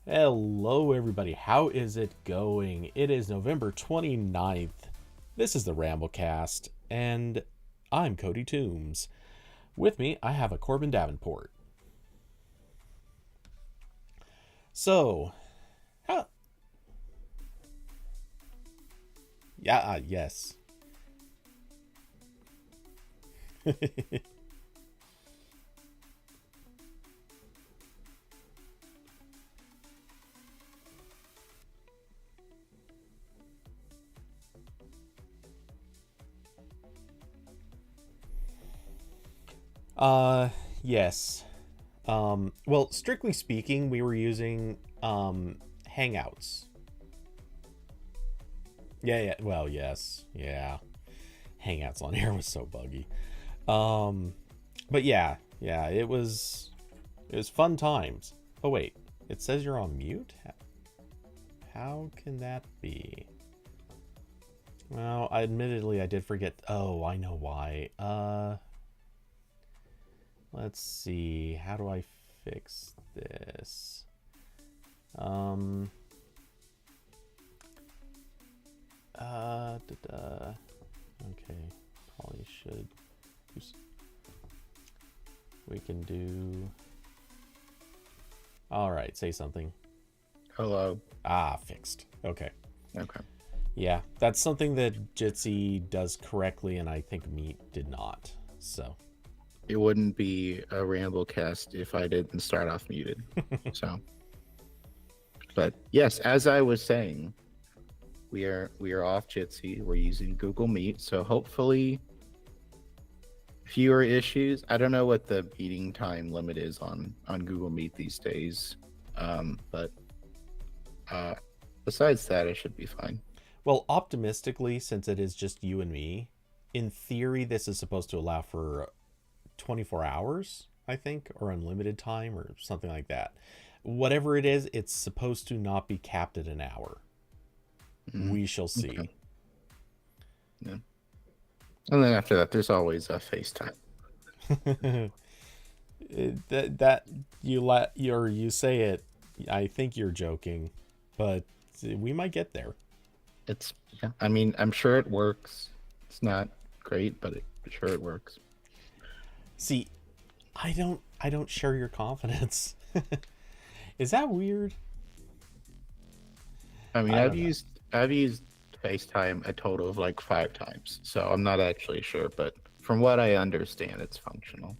Hello, everybody. How is it going? It is November 29th. This is the RambleCast, and I'm Cody Toombs. With me, I have a Corbin Davenport. So, how? Yeah, yes. Uh, yes. Well, strictly speaking, we were using Hangouts. Yeah. Well, yes. Yeah. Hangouts on here was so buggy. Um, but yeah, it was fun times. Oh wait, it says you're on mute? How can that be? Well, admittedly I did forget. Oh, I know why. Let's see. How do I fix this? Um Okay, probably should we can do. All right, say something. Hello. Fixed. Okay. Okay. Yeah, that's something that Jitsi does correctly, and I think Meat did not. So, It wouldn't be a RambleCast if I didn't start off muted. So, but yes, as I was saying, we are off Jitsi. We're using Google Meet, so hopefully fewer issues. I don't know what the meeting time limit is on Google Meet these days, but uh, besides that, it should be fine. well, optimistically, since it is just you and me, in theory, this is supposed to allow for 24 hours, I think, or unlimited time, or something like that. Whatever it is, it's supposed to not be capped at an hour. Mhm. We shall see. Okay. Yeah. And then after that, there's always a FaceTime. that you say it. I think you're joking, but we might get there. It's yeah. I mean, I'm sure it works. It's not great, but I'm sure it works. See, I don't share your confidence. Is that weird? I mean, I I've don't know. used I've used FaceTime a total of like 5 times, so I'm not actually sure, but from what I understand, it's functional.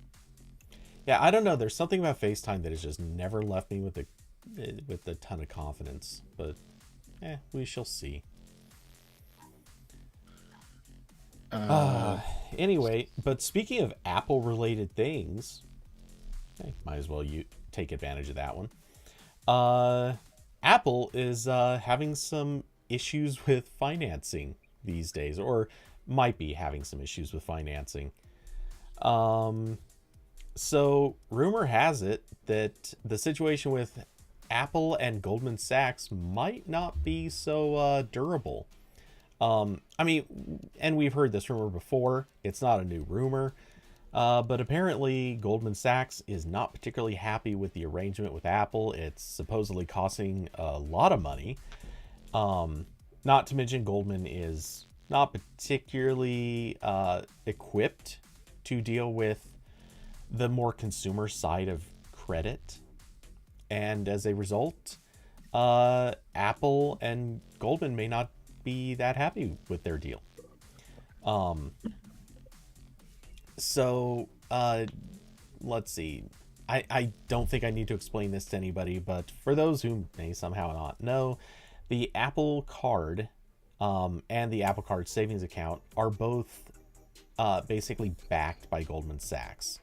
Yeah, I don't know. There's something about FaceTime that has just never left me with a ton of confidence. But we shall see. Uh, Uh anyway, but speaking of Apple related things, might as well you take advantage of that one. Uh Apple is having some issues with financing these days, or might be having some issues with financing. Um, so rumor has it that the situation with Apple and Goldman Sachs might not be so durable. I mean, and we've heard this rumor before. It's not a new rumor. But apparently, Goldman Sachs is not particularly happy with the arrangement with Apple. It's supposedly costing a lot of money. Not to mention, Goldman is not particularly equipped to deal with the more consumer side of credit. And as a result, Apple and Goldman may not be that happy with their deal. Um, so let's see. I don't think I need to explain this to anybody, but for those who may somehow not know, the Apple Card and the Apple Card savings account are both basically backed by Goldman Sachs.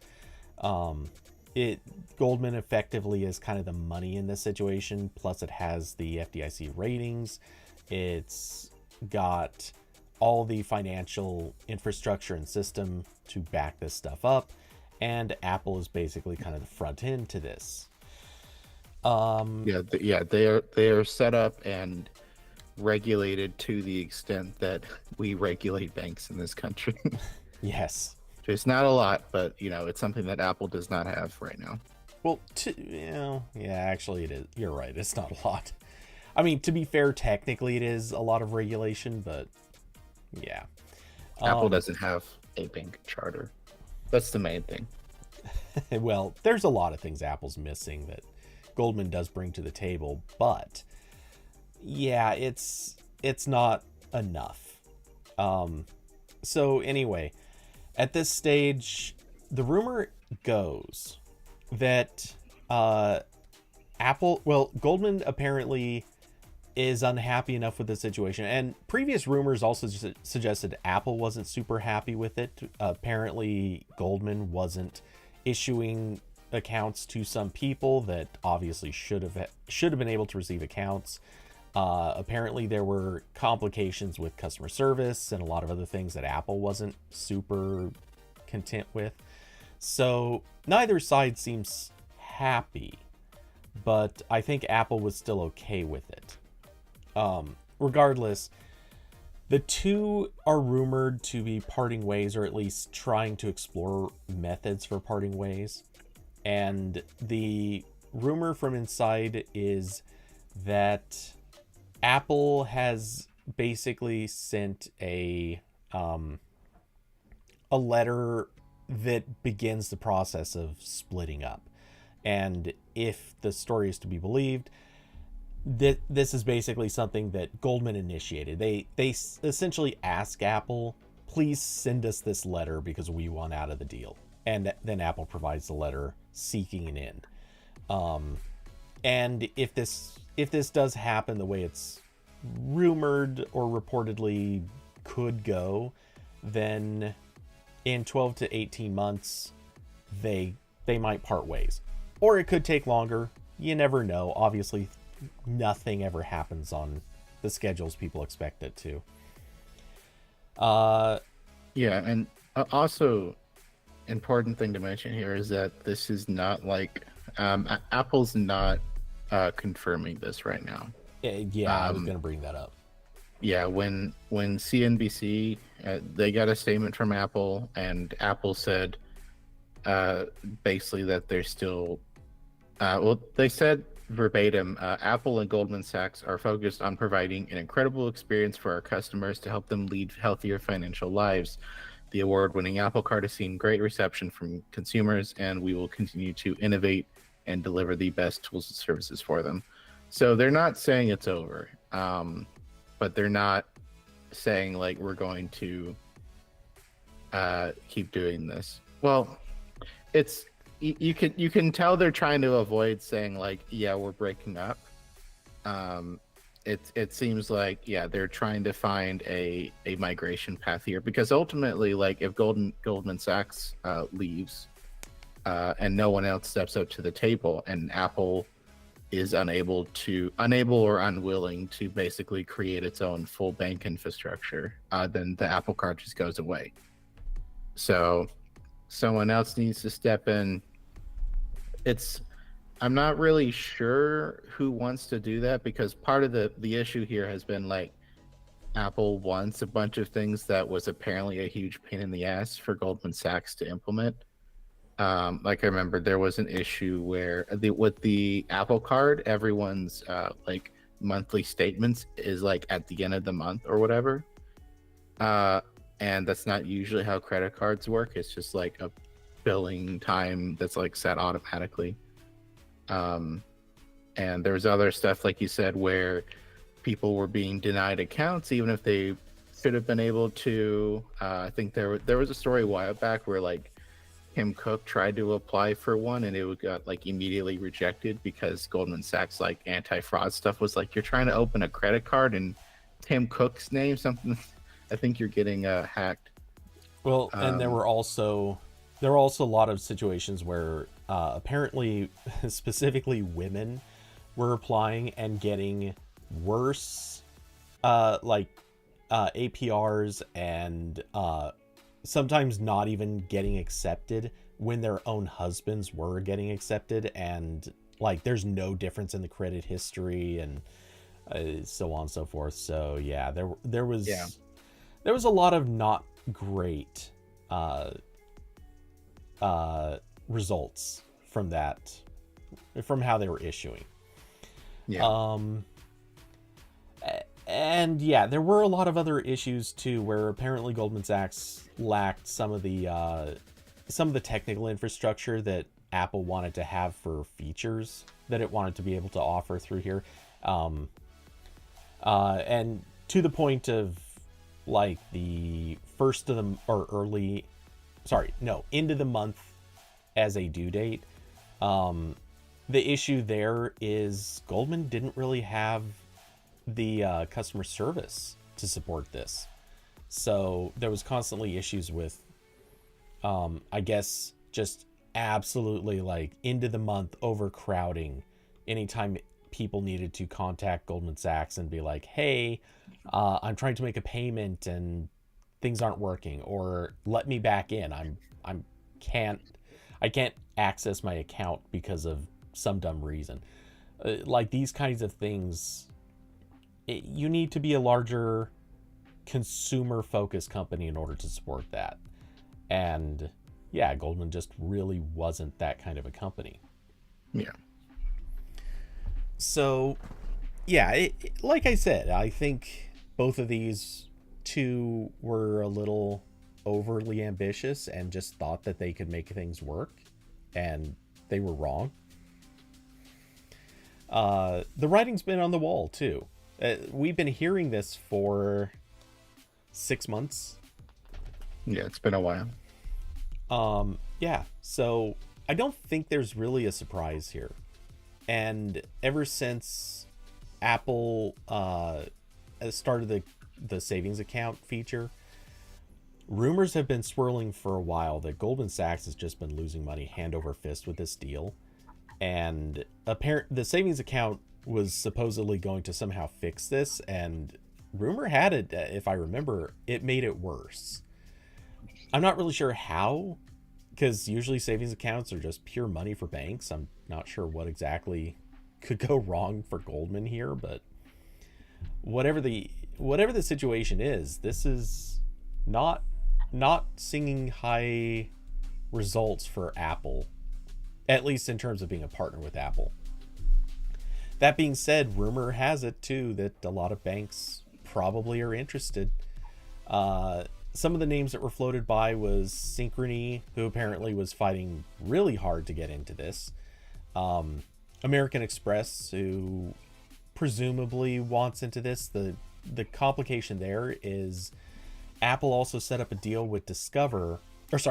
Um, it Goldman effectively is kind of the money in this situation. Plus, it has the FDIC ratings. It's got all the financial infrastructure and system to back this stuff up, and Apple is basically kind of the front end to this. Um, yeah, they are set up and regulated to the extent that we regulate banks in this country. yes, There's not a lot, but it's something that Apple does not have right now. Well, yeah, actually it is. You're right. It's not a lot. I mean, to be fair, technically it is a lot of regulation, but yeah. Apple doesn't have a bank charter. That's the main thing. Well, there's a lot of things Apple's missing that Goldman does bring to the table, but yeah, it's not enough. So anyway, at this stage, the rumor goes that Goldman apparently is unhappy enough with the situation, and previous rumors also suggested Apple wasn't super happy with it. Apparently Goldman wasn't issuing accounts to some people that obviously should have been able to receive accounts. Apparently there were complications with customer service and a lot of other things that Apple wasn't super content with. So neither side seems happy, but I think Apple was still okay with it. Regardless, the two are rumored to be parting ways, or at least trying to explore methods for parting ways. And the rumor from inside is that Apple has basically sent a letter that begins the process of splitting up. And if the story is to be believed, this is basically something that Goldman initiated. They essentially ask Apple, please send us this letter because we want out of the deal. And then Apple provides the letter seeking an end. And if this does happen the way it's rumored or reportedly could go, then in 12 to 18 months, they might part ways. Or it could take longer. You never know. Obviously, nothing ever happens on the schedules people expect it to. Yeah, and also important thing to mention here is that this is not like Apple's not confirming this right now. Yeah, I was going to bring that up. Yeah, when CNBC they got a statement from Apple, and Apple said basically that they're still they said verbatim, Apple and Goldman Sachs are focused on providing an incredible experience for our customers to help them lead healthier financial lives. The award-winning Apple Card has seen great reception from consumers, and we will continue to innovate and deliver the best tools and services for them. So they're not saying it's over, but they're not saying like we're going to keep doing this. Well, it's you can tell they're trying to avoid saying like, yeah, we're breaking up. It seems like, yeah, they're trying to find a migration path here, because ultimately, like, if Goldman Sachs leaves and no one else steps up to the table, and Apple is unable or unwilling to basically create its own full bank infrastructure, then the Apple Card just goes away. So someone else needs to step in. I'm not really sure who wants to do that, because part of the issue here has been like Apple wants a bunch of things that was apparently a huge pain in the ass for Goldman Sachs to implement. Like I remember there was an issue where with the Apple Card, everyone's like monthly statements is like at the end of the month or whatever. And that's not usually how credit cards work. It's just like a billing time that's like set automatically. And there's other stuff, like you said, where people were being denied accounts even if they should have been able to. I think there was a story a while back where like Tim Cook tried to apply for one and it got like immediately rejected because Goldman Sachs like anti-fraud stuff was like, you're trying to open a credit card in Tim Cook's name, something. I think you're getting hacked. Well, and there were also a lot of situations where apparently specifically women were applying and getting worse APRs and sometimes not even getting accepted when their own husbands were getting accepted, and like there's no difference in the credit history and so on and so forth. So yeah, there was a lot of not great results from that from how they were issuing. Yeah. Um, and yeah, there were a lot of other issues too, where apparently Goldman Sachs lacked some of the technical infrastructure that Apple wanted to have for features that it wanted to be able to offer through here. Um, and to the point of like the first of the or early, sorry, no, end of the month as a due date. The issue there is Goldman didn't really have the customer service to support this. So there was constantly issues with, I guess, just absolutely like end of the month overcrowding anytime people needed to contact Goldman Sachs and be like, hey, I'm trying to make a payment and things aren't working, or let me back in. I'm can't I can't access my account because of some dumb reason. Like these kinds of things, you need to be a larger consumer focused company in order to support that. And yeah, Goldman just really wasn't that kind of a company. Yeah. So yeah, like I said, I think both of these two were a little overly ambitious and just thought that they could make things work, and they were wrong. The writing's been on the wall too. We've been hearing this for 6 months. Yeah, it's been a while. Yeah, so I don't think there's really a surprise here. And ever since Apple started the savings account feature, rumors have been swirling for a while that Goldman Sachs has just been losing money hand over fist with this deal. And the savings account was supposedly going to somehow fix this, and rumor had it, if I remember, it made it worse. I'm not really sure how, because usually savings accounts are just pure money for banks. I'm not sure what exactly could go wrong for Goldman here, but whatever the situation is, this is not singing high results for Apple, at least in terms of being a partner with Apple. That being said, rumor has it too that a lot of banks probably are interested. Some of the names that were floated by was Synchrony, who apparently was fighting really hard to get into this. American Express, who presumably wants into this. The complication there is Apple also set up a deal with MasterCard.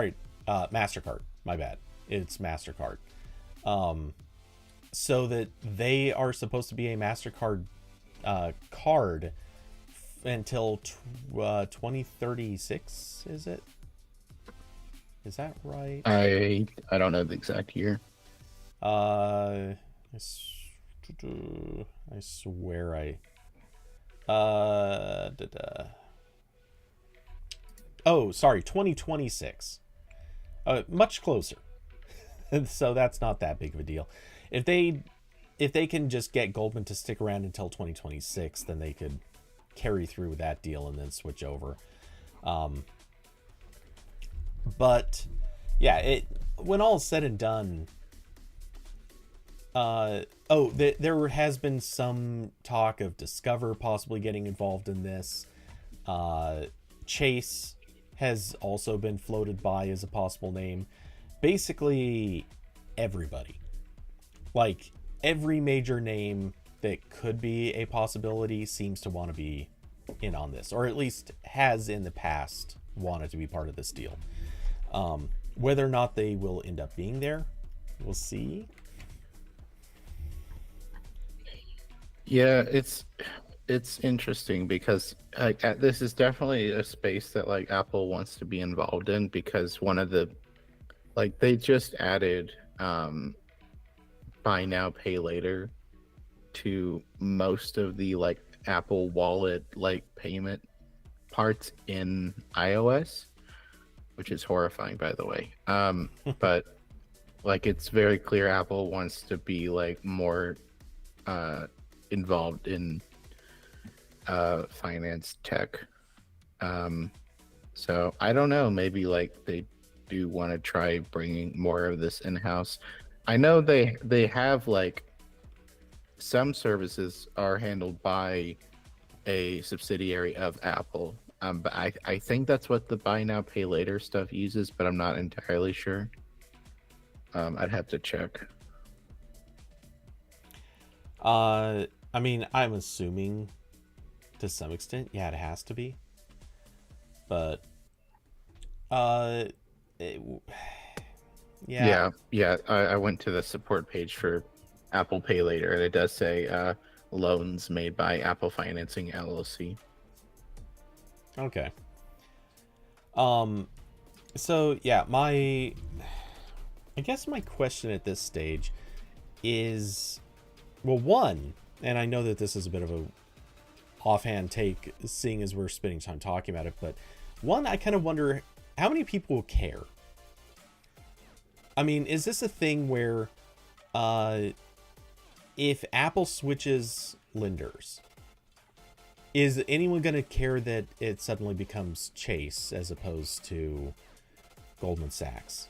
My bad. It's MasterCard. So that they are supposed to be a MasterCard card until 2036, is it? Is that right? I don't know the exact year. I swear oh, sorry, 2026. Much closer. So that's not that big of a deal. If they can just get Goldman to stick around until 2026, then they could carry through with that deal and then switch over. But yeah, when all is said and done, there has been some talk of Discover possibly getting involved in this. Chase has also been floated by as a possible name. Basically everybody, like every major name that could be a possibility, seems to want to be in on this, or at least has in the past wanted to be part of this deal. Whether or not they will end up being there, we'll see. Yeah, it's interesting because this is definitely a space that like Apple wants to be involved in, because one of the they just added buy now pay later to most of the Apple Wallet payment parts in iOS, which is horrifying, by the way. But it's very clear Apple wants to be more involved in finance tech. So I don't know, maybe they do want to try bringing more of this in-house. I know they have like some services are handled by a subsidiary of Apple. But I think that's what the buy now pay later stuff uses, but I'm not entirely sure. I'd have to check. I mean, I'm assuming to some extent, yeah, it has to be. But uh it, yeah. Yeah. I went to the support page for Apple Pay Later, and it does say loans made by Apple Financing LLC. Okay. So yeah, I guess my question at this stage is, well, one, and I know that this is a bit of a offhand take, seeing as we're spending time talking about it, but one, I kind of wonder how many people will care. I mean, is this a thing where if Apple switches lenders, is anyone going to care that it suddenly becomes Chase as opposed to Goldman Sachs?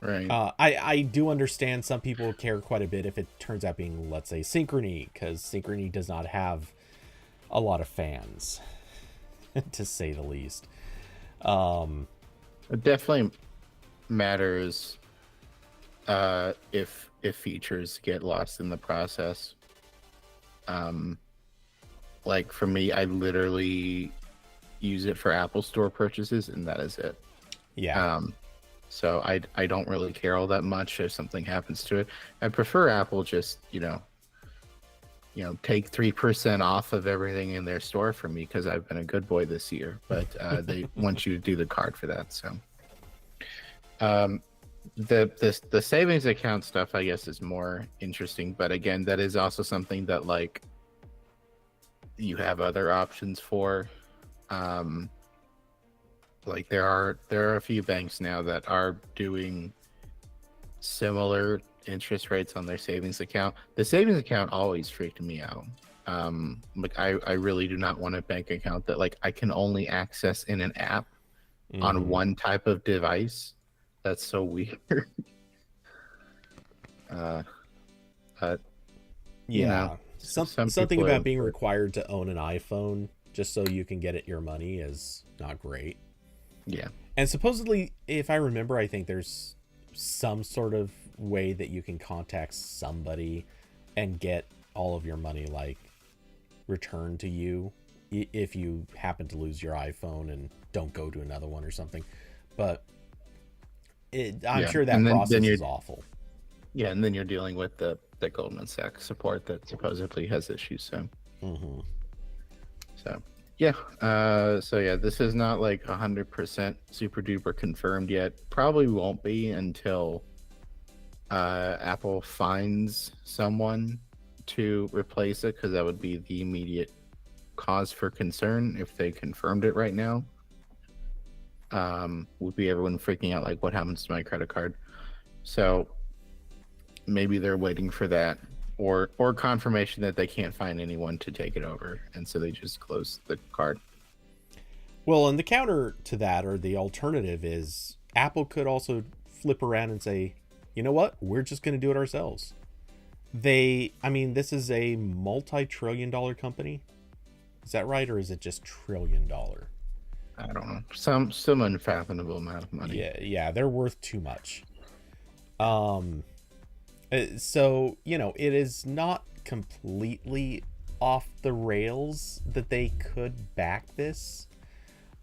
Right. I do understand some people care quite a bit if it turns out being, let's say, Synchrony, because Synchrony does not have a lot of fans, to say the least. It definitely matters if features get lost in the process. Like for me, I literally use it for Apple Store purchases, and that is it. Yeah. So I don't really care all that much if something happens to it. I prefer Apple just take 3% off of everything in their store for me because I've been a good boy this year. But they want you to do the card for that. So the savings account stuff, I guess, is more interesting. But again, that is also something that like you have other options for. Like there are a few banks now that are doing similar interest rates on their savings account. The savings account always freaked me out. Like I really do not want a bank account that like I can only access in an app on one type of device. That's so weird. But Yeah. Something about being are, required to own an iPhone just so you can get at your money is not great. Yeah. And supposedly, if I remember, I think there's some sort of way that you can contact somebody and get all of your money like returned to you if you happen to lose your iPhone and don't go to another one or something. But I'm sure that process is awful. Yeah, and then you're dealing with the Goldman Sachs support that supposedly has issues. So, so yeah, this is not like 100% super duper confirmed yet. Probably won't be until Apple finds someone to replace it, because that would be the immediate cause for concern if they confirmed it right now. Would be everyone freaking out like, what happens to my credit card? So maybe they're waiting for that, or confirmation that they can't find anyone to take it over, and so they just close the card. Well, and the counter to that, or the alternative, is Apple could also flip around and say, you know what, we're just going to do it ourselves. This is a multi-trillion-dollar company. Is that right, or is it just $trillion? I don't know. Some unfathomable amount of money. Yeah, they're worth too much. So, it is not completely off the rails that they could back this.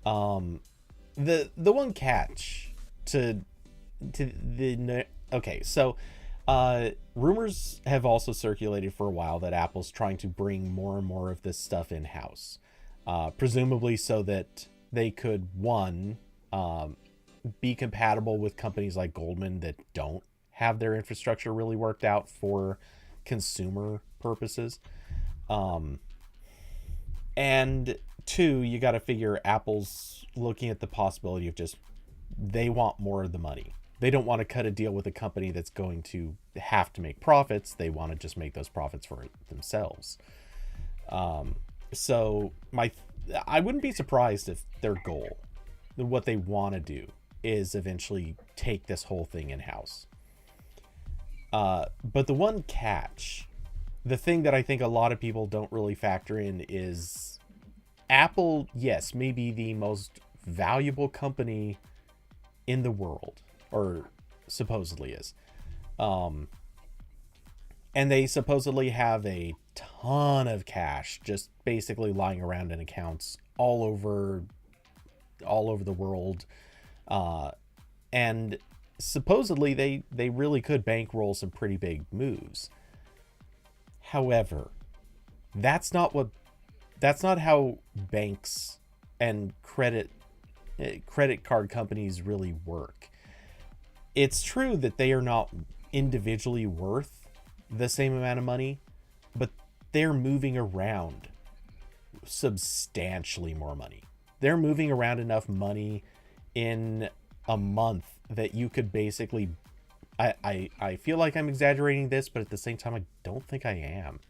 The one catch to the okay, so rumors have also circulated for a while that Apple's trying to bring more and more of this stuff in-house, presumably so that they could, one, be compatible with companies like Goldman that don't have their infrastructure really worked out for consumer purposes. And two, you got to figure Apple's looking at the possibility of they want more of the money. They don't want to cut a deal with a company that's going to have to make profits. They want to just make those profits for themselves. So I wouldn't be surprised if their goal, what they want to do, is eventually take this whole thing in-house. But the one catch, the thing that I think a lot of people don't really factor in is Apple, yes, may be the most valuable company in the world, or supposedly is. Um, and they supposedly have a ton of cash just basically lying around in accounts all over the world. And supposedly they really could bankroll some pretty big moves. However, that's not how banks and credit card companies really work. It's true that they are not individually worth the same amount of money, but they're moving around substantially more money. They're moving around enough money in a month that you could basically I feel like I'm exaggerating this, but at the same time I don't think I am.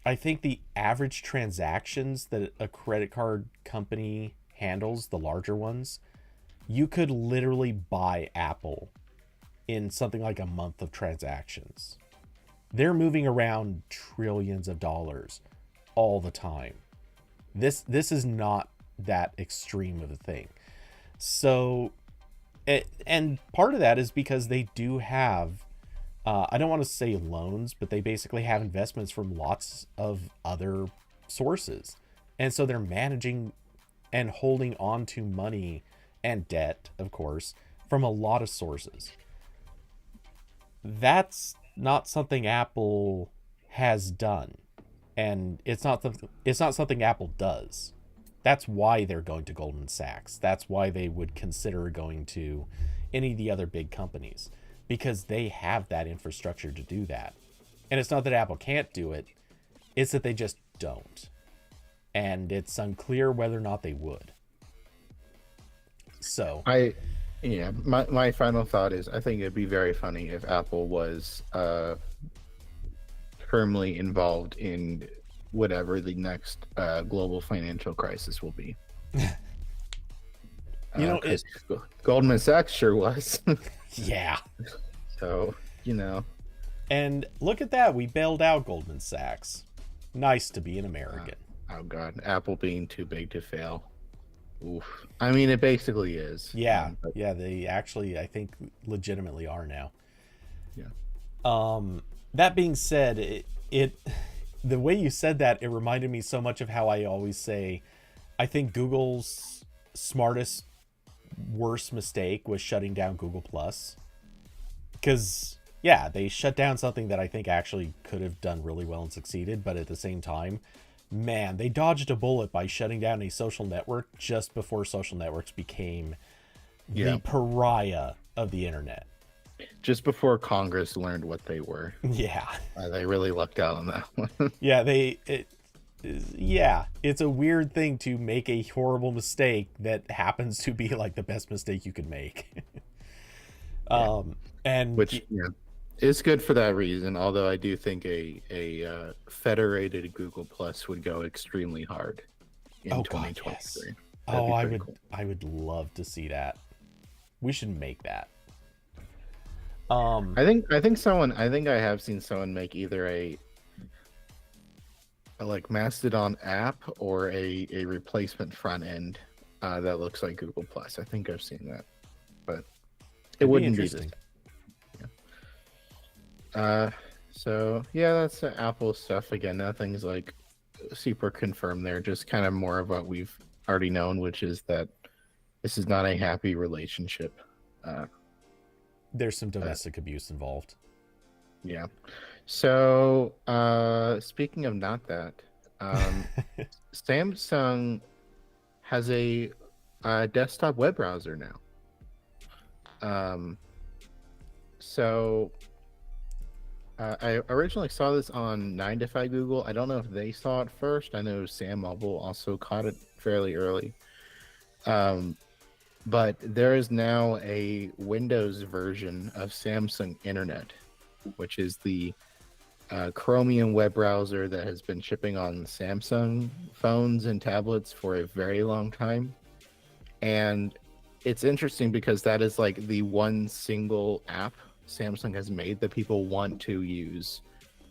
I think the average transactions that a credit card company handles, the larger ones, you could literally buy Apple in something like a month of transactions. They're moving around trillions of dollars all the time. This is not that extreme of a thing. So, and part of that is because they do have, I don't want to say loans, but they basically have investments from lots of other sources. And so they're managing and holding on to money and debt, of course, from a lot of sources. That's not something Apple has done, and it's not something Apple does. That's why they're going to Goldman Sachs. That's why they would consider going to any of the other big companies, because they have that infrastructure to do that. And it's not that Apple can't do it, it's that they just don't. And it's unclear whether or not they would. So my final thought is I think it'd be very funny if Apple was firmly involved in whatever the next global financial crisis will be. Goldman Sachs sure was. Yeah. So, And look at that. We bailed out Goldman Sachs. Nice to be an American. Oh, God. Apple being too big to fail. Oof. I mean, it basically is. Yeah. Yeah, they actually, I think, legitimately are now. Yeah. That being said, the way you said that, it reminded me so much of how I always say, I think Google's smartest, worst mistake was shutting down Google Plus. Because, yeah, they shut down something that I think actually could have done really well and succeeded, but at the same time, man, they dodged a bullet by shutting down a social network just before social networks became the pariah of the internet. Just before Congress learned what they were. Yeah. They really lucked out on that one. Yeah, it's a weird thing to make a horrible mistake that happens to be like the best mistake you could make. And which is good for that reason, although I do think a federated Google Plus would go extremely hard in 2023. Yes. I would love to see that. We should make that. I think I have seen someone make either a like Mastodon app or a replacement front end that looks like Google Plus. I think I've seen that, but it wouldn't be this. So yeah, that's Apple stuff again. Nothing's like super confirmed there. Just kind of more of what we've already known, which is that this is not a happy relationship. There's some domestic abuse involved. Yeah. So, speaking of not that, Samsung has a desktop web browser now. So I originally saw this on 9 to 5 Google. I don't know if they saw it first. I know Sam Mobile also caught it fairly early. But there is now a Windows version of Samsung Internet, which is the Chromium web browser that has been shipping on Samsung phones and tablets for a very long time. And it's interesting because that is like the one single app Samsung has made that people want to use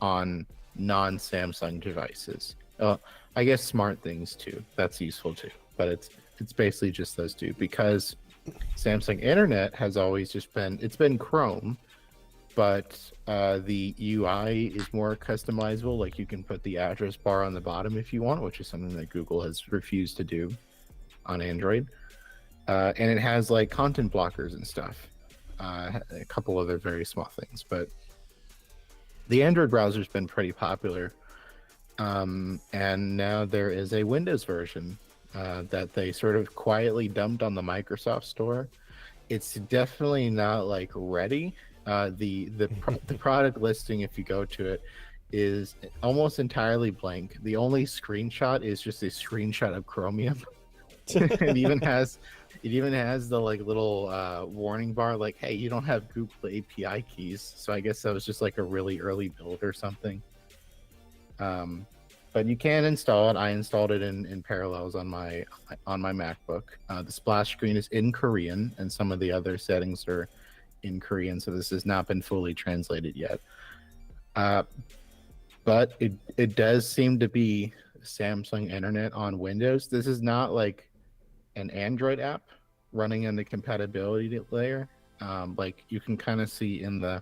on non-Samsung devices. I guess smart things too. That's useful too. But it's basically just those two, because Samsung Internet has always just been Chrome, but the UI is more customizable. Like you can put the address bar on the bottom if you want, which is something that Google has refused to do on Android. And it has like content blockers and stuff, a couple other very small things. But the Android browser's been pretty popular, and now there is a Windows version that they sort of quietly dumped on the Microsoft Store. It's definitely not like ready. The product listing, if you go to it, is almost entirely blank. The only screenshot is just a screenshot of Chromium. it even has the like little warning bar, like, hey, you don't have Google API keys. So I guess that was just like a really early build or something. But you can install it. I installed it in Parallels on my MacBook. The splash screen is in Korean, and some of the other settings are in Korean, so this has not been fully translated yet. But it does seem to be Samsung Internet on Windows. This is not like an Android app running in the compatibility layer. Like you can kind of see in the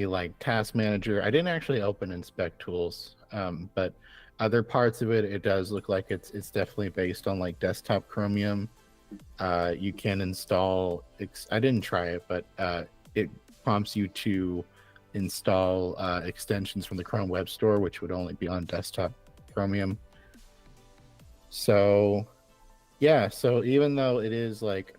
like task manager. I didn't actually open inspect tools, but other parts of it does look like it's definitely based on like desktop Chromium. You can install, I didn't try it, but it prompts you to install extensions from the Chrome Web Store, which would only be on desktop Chromium. So yeah, so even though it is like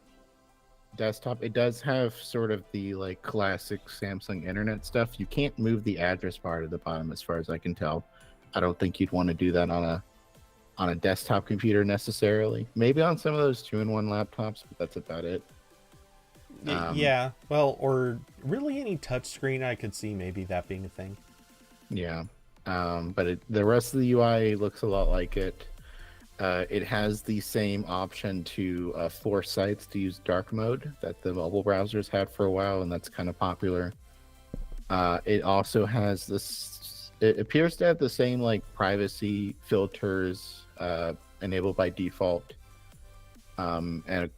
desktop, it does have sort of the like classic Samsung Internet stuff. You can't move the address bar to the bottom, as far as I can tell. I don't think you'd want to do that on a desktop computer necessarily. Maybe on some of those 2-in-1 laptops, but that's about it. Yeah, well, or really any touchscreen, I could see maybe that being a thing. Yeah, but the rest of the UI looks a lot like it. It has the same option to force sites to use dark mode that the mobile browsers had for a while, and that's kind of popular. It also has this, it appears to have the same like privacy filters enabled by default. And it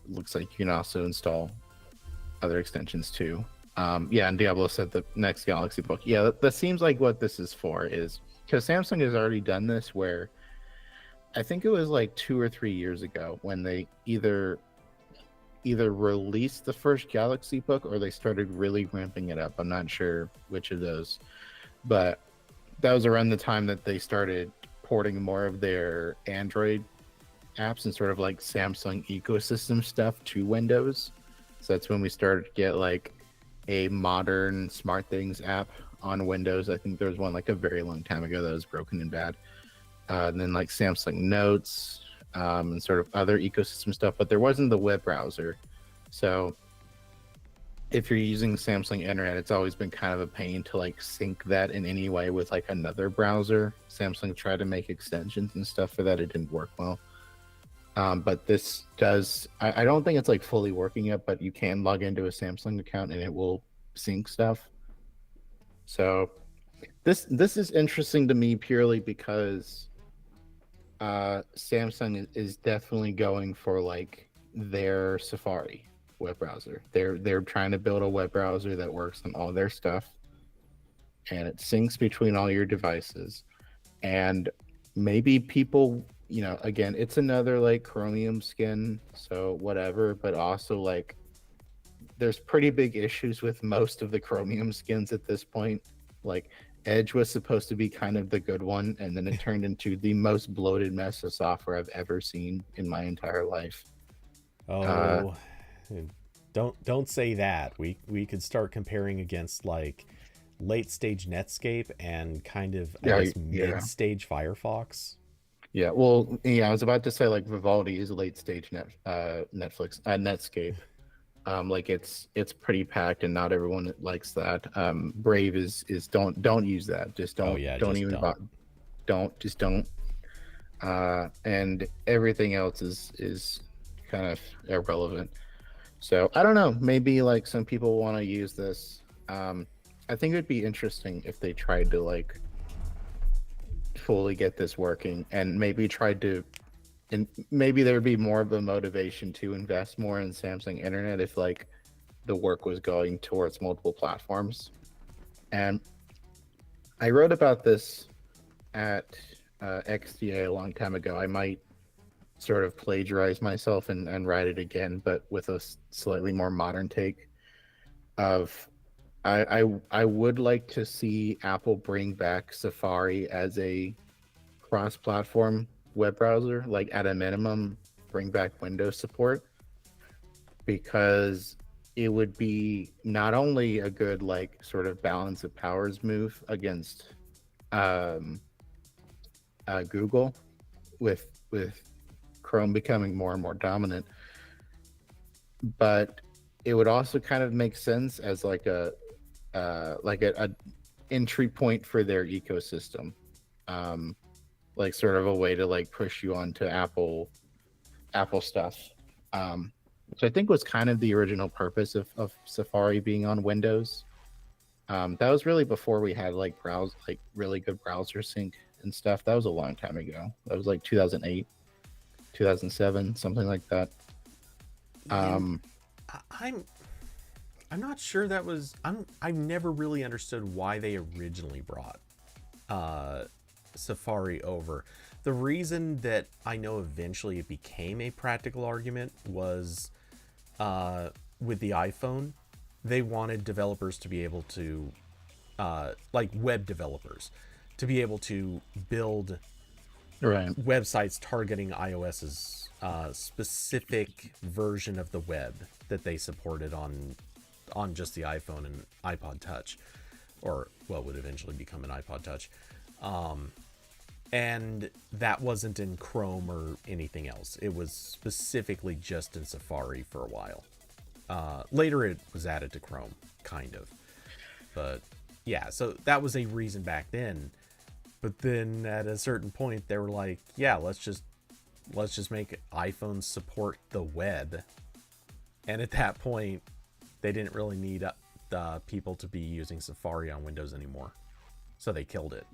looks like you can also install other extensions too. Yeah, and Diablo said the next Galaxy Book. Yeah, that seems like what this is for, is because Samsung has already done this, where I think it was like 2 or 3 years ago when they either released the first Galaxy Book or they started really ramping it up. I'm not sure which of those, but that was around the time that they started porting more of their Android apps and sort of like Samsung ecosystem stuff to Windows. So that's when we started to get like a modern SmartThings app on Windows. I think there was one like a very long time ago that was broken and bad. And then like Samsung Notes, and sort of other ecosystem stuff, but there wasn't the web browser. So if you're using Samsung Internet, it's always been kind of a pain to like sync that in any way with like another browser. Samsung tried to make extensions and stuff for that. It didn't work well. But this does, I don't think it's like fully working yet, but you can log into a Samsung account and it will sync stuff. So this is interesting to me purely because Samsung is definitely going for like their Safari web browser. They're trying to build a web browser that works on all their stuff, and it syncs between all your devices. And maybe people, you know, again, it's another like Chromium skin, so whatever, but also like there's pretty big issues with most of the Chromium skins at this point. Like Edge was supposed to be kind of the good one, and then it turned into the most bloated mess of software I've ever seen in my entire life. Oh, don't say that. We could start comparing against like late stage Netscape and kind of I guess mid stage Firefox. Yeah, well, yeah, I was about to say like Vivaldi is late stage Netscape. Like it's pretty packed and not everyone likes that. Brave is don't use that. Just don't. Oh, yeah, don't just even don't. just don't. And everything else is kind of irrelevant. So I don't know. Maybe like some people want to use this. I think it'd be interesting if they tried to like fully get this working and maybe tried to, and maybe there'd be more of a motivation to invest more in Samsung Internet if like the work was going towards multiple platforms. And I wrote about this at XDA a long time ago. I might sort of plagiarize myself and write it again, but with a slightly more modern take of I would like to see Apple bring back Safari as a cross-platform web browser, like at a minimum, bring back Windows support, because it would be not only a good like sort of balance of powers move against um, Google with Chrome becoming more and more dominant, but it would also kind of make sense as like a entry point for their ecosystem, like sort of a way to like push you onto Apple stuff, which I think was kind of the original purpose of Safari being on Windows. That was really before we had like really good browser sync and stuff. That was a long time ago. That was like 2008, 2007, something like that. And I'm not sure that was I've never really understood why they originally brought Safari over. The reason that I know eventually it became a practical argument was with the iPhone. They wanted developers to be able to like web developers to be able to build Right. websites targeting iOS's specific version of the web that they supported on just the iPhone and iPod Touch, or what would eventually become an iPod Touch. And that wasn't in Chrome or anything else. It was specifically just in Safari for a while. Later it was added to Chrome, kind of. But yeah, so that was a reason back then. But then at a certain point they were like, yeah, let's just make iPhones support the web. And at that point, they didn't really need people to be using Safari on Windows anymore. So they killed it.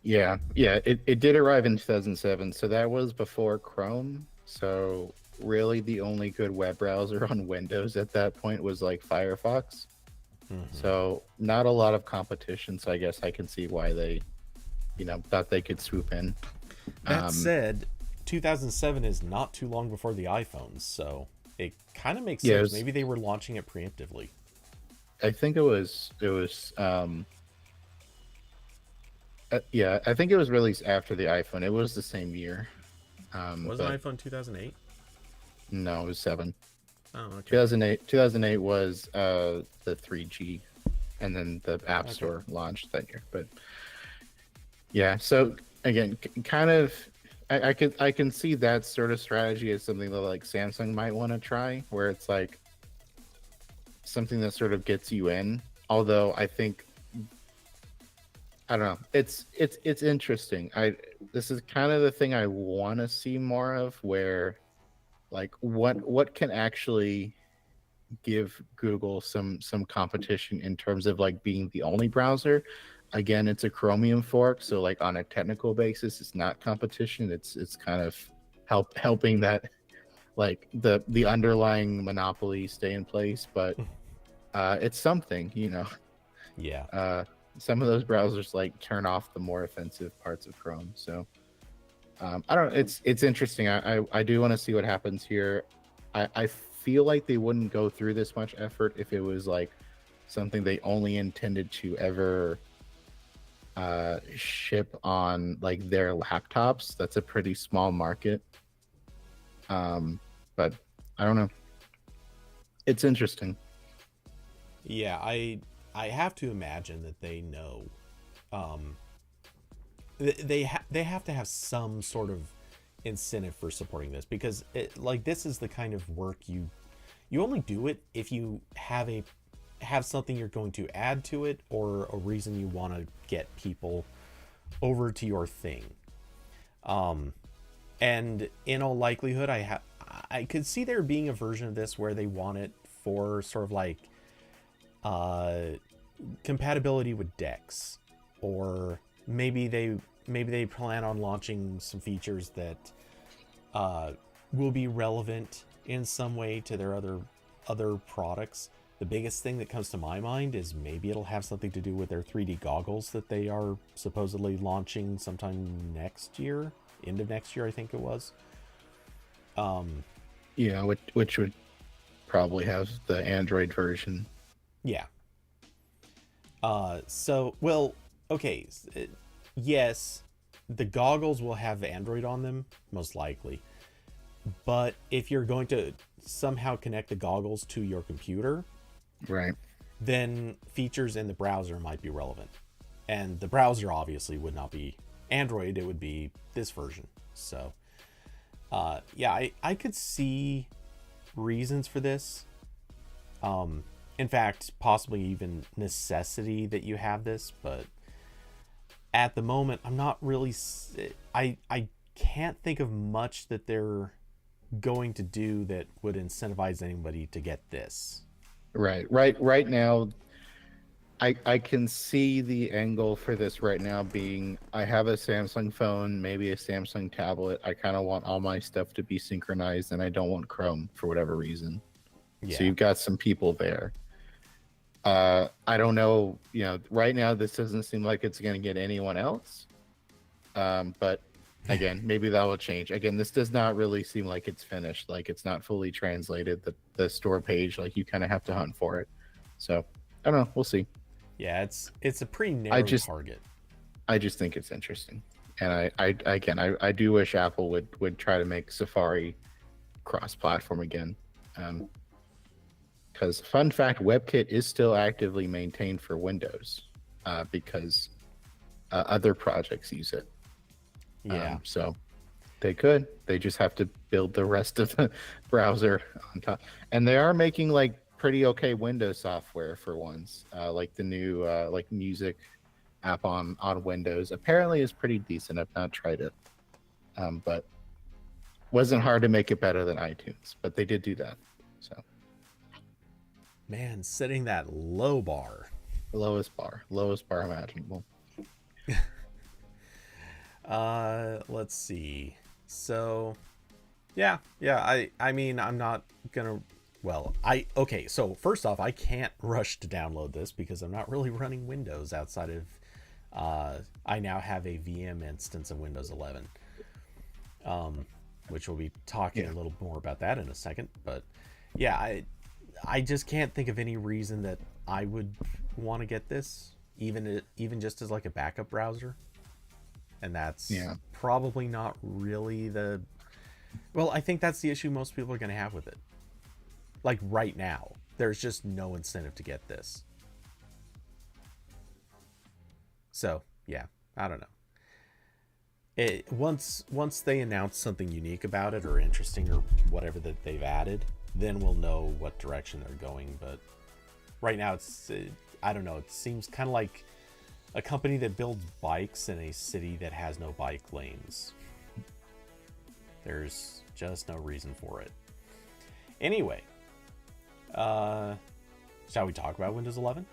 Yeah. It did arrive in 2007. So that was before Chrome. So really the only good web browser on Windows at that point was like Firefox. Mm-hmm. So not a lot of competition. So I guess I can see why they, thought they could swoop in. That said, 2007 is not too long before the iPhones, so it kind of makes sense. Maybe they were launching it preemptively. I think it was I think it was released after the iPhone. It was the same year. Wasn't iPhone 2008? No, it was 7. Oh, okay. 2008 was the 3G, and then the App Store launched that year. But yeah, so again, kind of, I can see that sort of strategy as something that like Samsung might want to try, where it's like something that sort of gets you in. Although I think, I don't know, it's interesting. This is kind of the thing I want to see more of, where like what can actually give Google some competition in terms of like being the only browser. Again, it's a Chromium fork, so like on a technical basis, it's not competition. It's kind of helping that like the underlying monopoly stay in place, but it's something, Yeah. Some of those browsers like turn off the more offensive parts of Chrome. So I don't know. It's interesting. I do want to see what happens here. I feel like they wouldn't go through this much effort if it was like something they only intended to ever ship on like their laptops. That's a pretty small market. But I don't know. It's interesting. Yeah, I have to imagine that they know. They have to have some sort of incentive for supporting this, because this is the kind of work you only do it if you have something you're going to add to it, or a reason you want to get people over to your thing. And in all likelihood, I could see there being a version of this where they want it for sort of like uh, compatibility with decks, or maybe they plan on launching some features that will be relevant in some way to their other products. The biggest thing that comes to my mind is maybe it'll have something to do with their 3D goggles that they are supposedly launching sometime next year, end of next year, I think it was. Yeah, which would probably have the Android version. Yeah. Well, okay. Yes, the goggles will have Android on them, most likely. But if you're going to somehow connect the goggles to your computer, Right. then features in the browser might be relevant. And the browser obviously would not be Android, it would be this version. So, yeah, I could see reasons for this. In fact, possibly even necessity that you have this, but at the moment, I'm not really. I can't think of much that they're going to do that would incentivize anybody to get this. Right now, I can see the angle for this right now being I have a Samsung phone, maybe a Samsung tablet. I kind of want all my stuff to be synchronized and I don't want Chrome for whatever reason. Yeah. So you've got some people there. I don't know, right now this doesn't seem like it's going to get anyone else. But again, maybe that will change. Again, this does not really seem like it's finished. Like it's not fully translated. The store page, like you kind of have to hunt for it. So I don't know. We'll see. Yeah, it's a pretty narrow target. I just think it's interesting, and I do wish Apple would try to make Safari cross-platform again. Because fun fact, WebKit is still actively maintained for Windows, because other projects use it. Yeah. So they could. They just have to build the rest of the browser on top, and they are making like pretty okay Windows software for once. Like the new like music app on Windows apparently is pretty decent. I've not tried it, but wasn't hard to make it better than iTunes. But they did do that. So man, setting that low bar. lowest bar imaginable. Let's see. So yeah, I mean, I'm not gonna. Well, okay, so first off, I can't rush to download this because I'm not really running Windows outside of, I now have a VM instance of Windows 11, which we'll be talking a little more about that in a second. But yeah, I just can't think of any reason that I would want to get this, even just as like a backup browser. And that's probably not really well, I think that's the issue most people are going to have with it. Like right now, there's just no incentive to get this. So yeah, I don't know. Once they announce something unique about it or interesting or whatever that they've added, then we'll know what direction they're going. But right now, I don't know. It seems kind of like a company that builds bikes in a city that has no bike lanes. There's just no reason for it. Anyway. Shall we talk about Windows 11?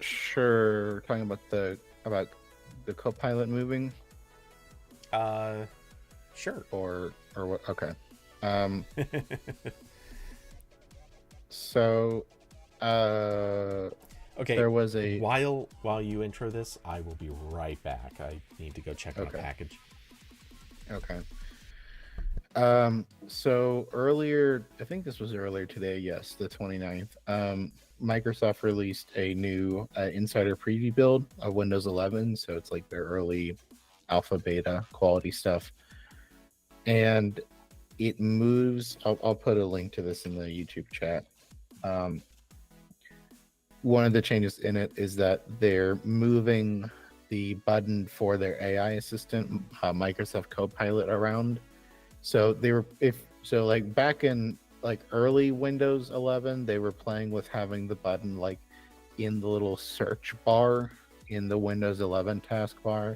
Sure. We're talking about the Copilot moving. Sure. Or what? Okay. So, okay. There was a while you intro this, I will be right back. I need to go check my package. Okay. So earlier, I think this was earlier today, yes, the 29th, Microsoft released a new insider preview build of Windows 11. So it's like their early alpha beta quality stuff. And it moves, I'll put a link to this in the YouTube chat. One of the changes in it is that they're moving the button for their AI assistant, Microsoft Copilot, around. So like back in like early Windows 11, they were playing with having the button like in the little search bar in the Windows 11 taskbar,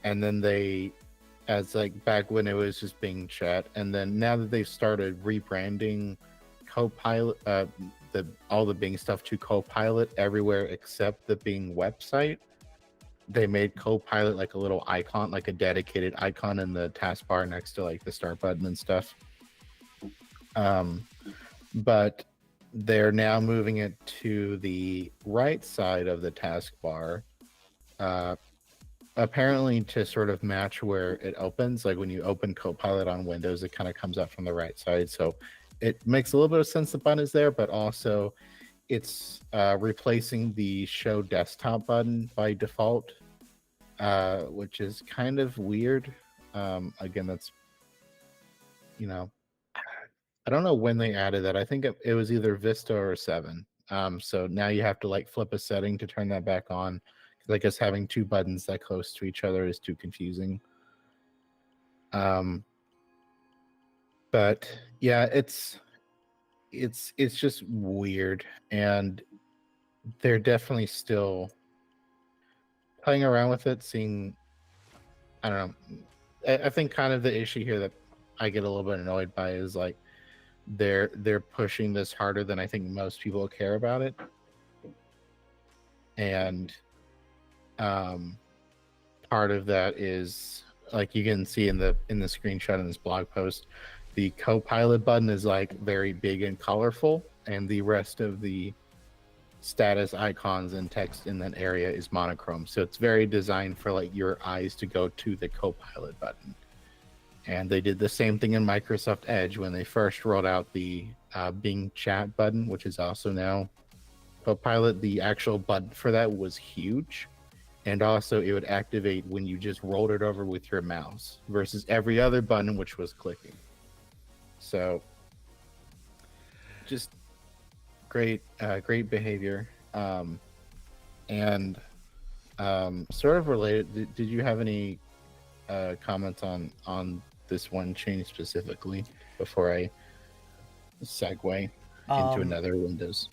and then they as like back when it was just Bing Chat, and then now that they've started rebranding Copilot, the all the Bing stuff to Copilot everywhere except the Bing website, they made Copilot like a little icon, like a dedicated icon in the taskbar next to like the start button and stuff. But they're now moving it to the right side of the taskbar, apparently to sort of match where it opens. Like when you open Copilot on Windows, it kind of comes out from the right side. So it makes a little bit of sense the button is there, but also it's replacing the show desktop button by default, which is kind of weird. Again, that's, you know, I don't know when they added that. I think it was either Vista or 7. So now you have to like flip a setting to turn that back on. Because I guess having two buttons that close to each other is too confusing. But yeah, it's just weird, and they're definitely still playing around with it, seeing. I don't know. I think kind of the issue here that I get a little bit annoyed by is like they're pushing this harder than I think most people care about it, and part of that is like you can see in the screenshot in this blog post, the Copilot button is like very big and colorful, and the rest of the status icons and text in that area is monochrome. So it's very designed for like your eyes to go to the Copilot button. And they did the same thing in Microsoft Edge when they first rolled out the Bing Chat button, which is also now Copilot. The actual button for that was huge. And also it would activate when you just rolled it over with your mouse versus every other button, which was clicking. So just great behavior. And sort of related, did you have any comments on this one change specifically before I segue into another Windows?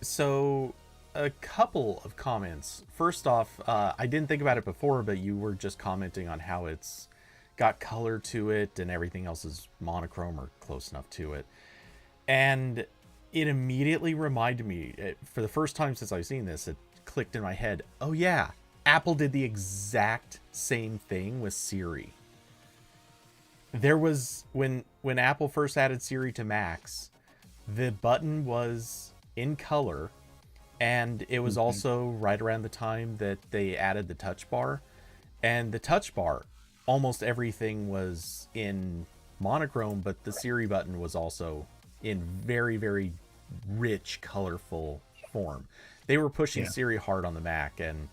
So, a couple of comments. First off, I didn't think about it before, but you were just commenting on how it's got color to it and everything else is monochrome or close enough to it. And it immediately reminded me, for the first time since I've seen this, it clicked in my head, oh yeah, Apple did the exact same thing with Siri. There was, when Apple first added Siri to Macs, the button was in color, and it was also right around the time that they added the touch bar. And the touch bar, almost everything was in monochrome, but the Siri button was also in very, very rich, colorful form. They were pushing Siri hard on the Mac, and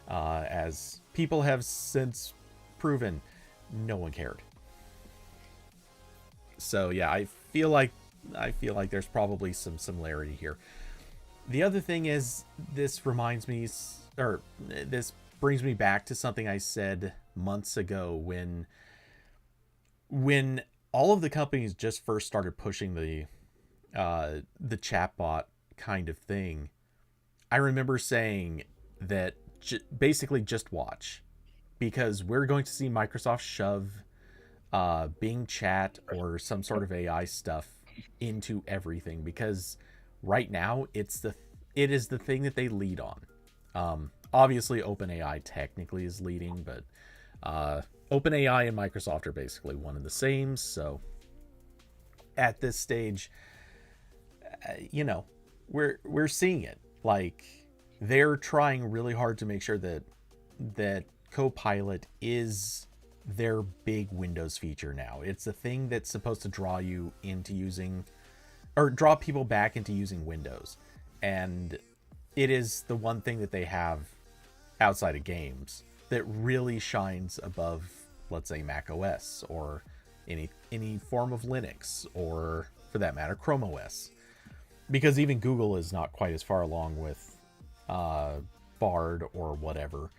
as people have since proven, no one cared. So yeah, I feel like there's probably some similarity here. The other thing is, this reminds me, or this brings me back to something I said months ago when all of the companies just first started pushing the chatbot kind of thing. I remember saying that basically just watch, because we're going to see Microsoft shove Bing Chat or some sort of AI stuff into everything, because right now it is the thing that they lead on. Obviously OpenAI technically is leading, but OpenAI and Microsoft are basically one and the same. So at this stage, we're seeing it. Like, they're trying really hard to make sure that Copilot is their big Windows feature now. It's a thing that's supposed to draw you into using, or draw people back into using Windows. And it is the one thing that they have outside of games that really shines above, let's say, Mac OS or any form of Linux, or for that matter, Chrome OS. Because even Google is not quite as far along with Bard or whatever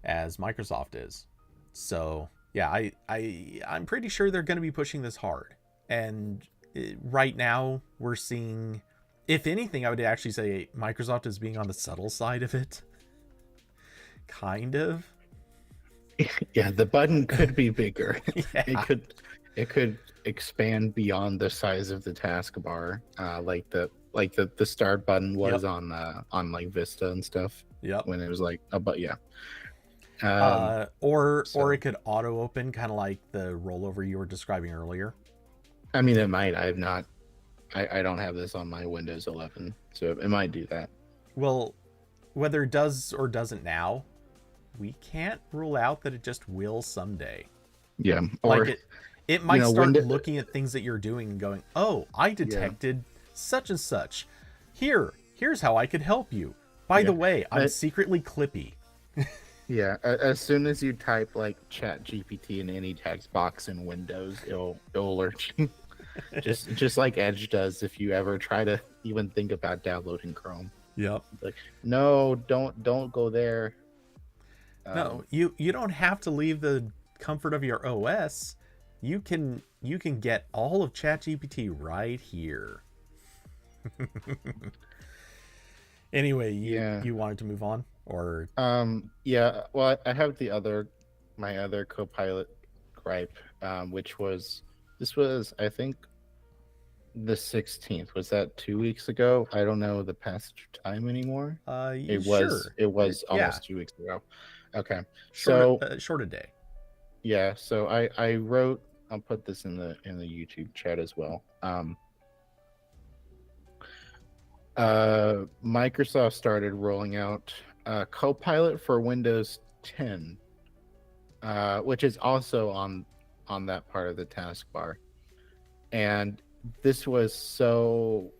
as Microsoft is. So yeah, I'm pretty sure they're going to be pushing this hard. And right now we're seeing, if anything, I would actually say Microsoft is being on the subtle side of it. Kind of. Yeah, the button could be bigger. It Yeah. could it could expand beyond the size of the taskbar, like the start button Yep. was on like Vista and stuff Yep. when it was like but yeah. Um Or it so could auto open, kind of like the rollover you were describing earlier. I mean it might. I have not I don't have this on my Windows 11, so it might do that. Well, whether it does or doesn't now, we can't rule out that it just will someday. Yeah. Like Or it might start Windows, looking at things that you're doing and going, "Oh, I yeah. detected such and such. Here's how I could help you. By Yeah. the way, I'm I, secretly Clippy." Yeah, as soon as you type like Chat GPT in any text box in Windows, it'll alert you. just like Edge does if you ever try to even think about downloading Chrome. Yep. Like, no, don't go there. No, Um, you don't have to leave the comfort of your OS. You can get all of ChatGPT right here. Anyway, you yeah. you wanted to move on, or Yeah. Well, I have my other Copilot gripe, which was this was I think the 16th. Was that 2 weeks ago? I don't know the passage of time anymore. It was sure. it was Yeah, almost 2 weeks ago. Okay. short So short a day. yeah, so I wrote, I'll put this in the YouTube chat as well. Microsoft started rolling out Copilot for Windows 10, which is also on that part of the taskbar. And this was so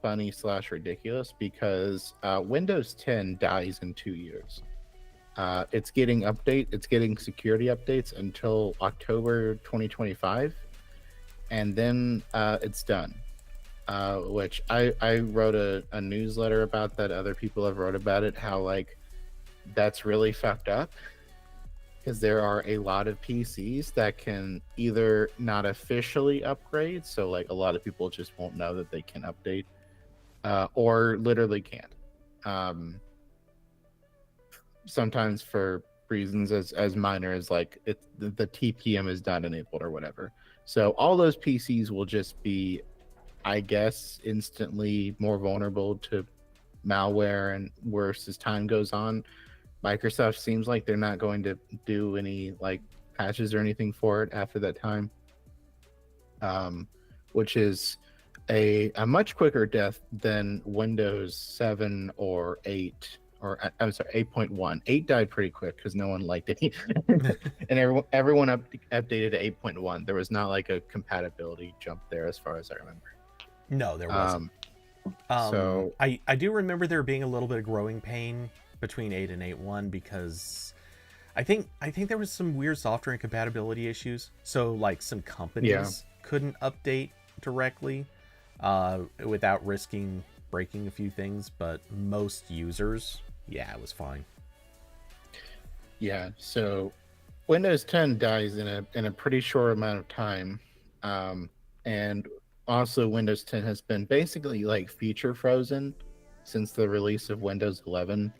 funny slash ridiculous because Windows 10 dies in 2 years. It's getting security updates until October 2025, and then it's done. Which I wrote a newsletter about that. Other people have wrote about it. How like that's really fucked up because there are a lot of PCs that can either not officially upgrade, so like a lot of people just won't know that they can update, or literally can't. Um, Sometimes for reasons as minor as like the TPM is not enabled or whatever. So all those PCs will just be, I guess, instantly more vulnerable to malware and worse as time goes on. Microsoft seems like they're not going to do any like patches or anything for it after that time, which is a much quicker death than Windows 7 or 8, or I'm sorry, 8.1. 8 died pretty quick because no one liked it. And everyone updated to 8.1. There was not like a compatibility jump there as far as I remember. No, there wasn't. So I do remember there being a little bit of growing pain between 8 and 8.1 because I think there was some weird software incompatibility issues. So like some companies couldn't update directly without risking breaking a few things, but most users, yeah, it was fine. yeah, so Windows 10 dies in a pretty short amount of time, and also Windows 10 has been basically like feature frozen since the release of Windows 11.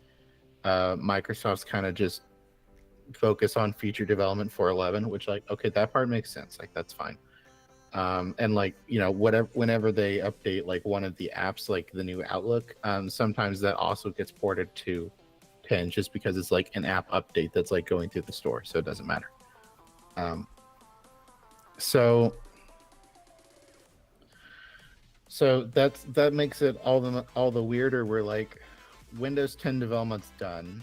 Microsoft's kind of just focus on feature development for 11, which like okay, that part makes sense. Like that's fine. And like whenever they update like one of the apps, like the new Outlook, sometimes that also gets ported to 10 just because it's like an app update that's like going through the store, so it doesn't matter. Um, so that makes it all the weirder. Where like Windows 10 development's done.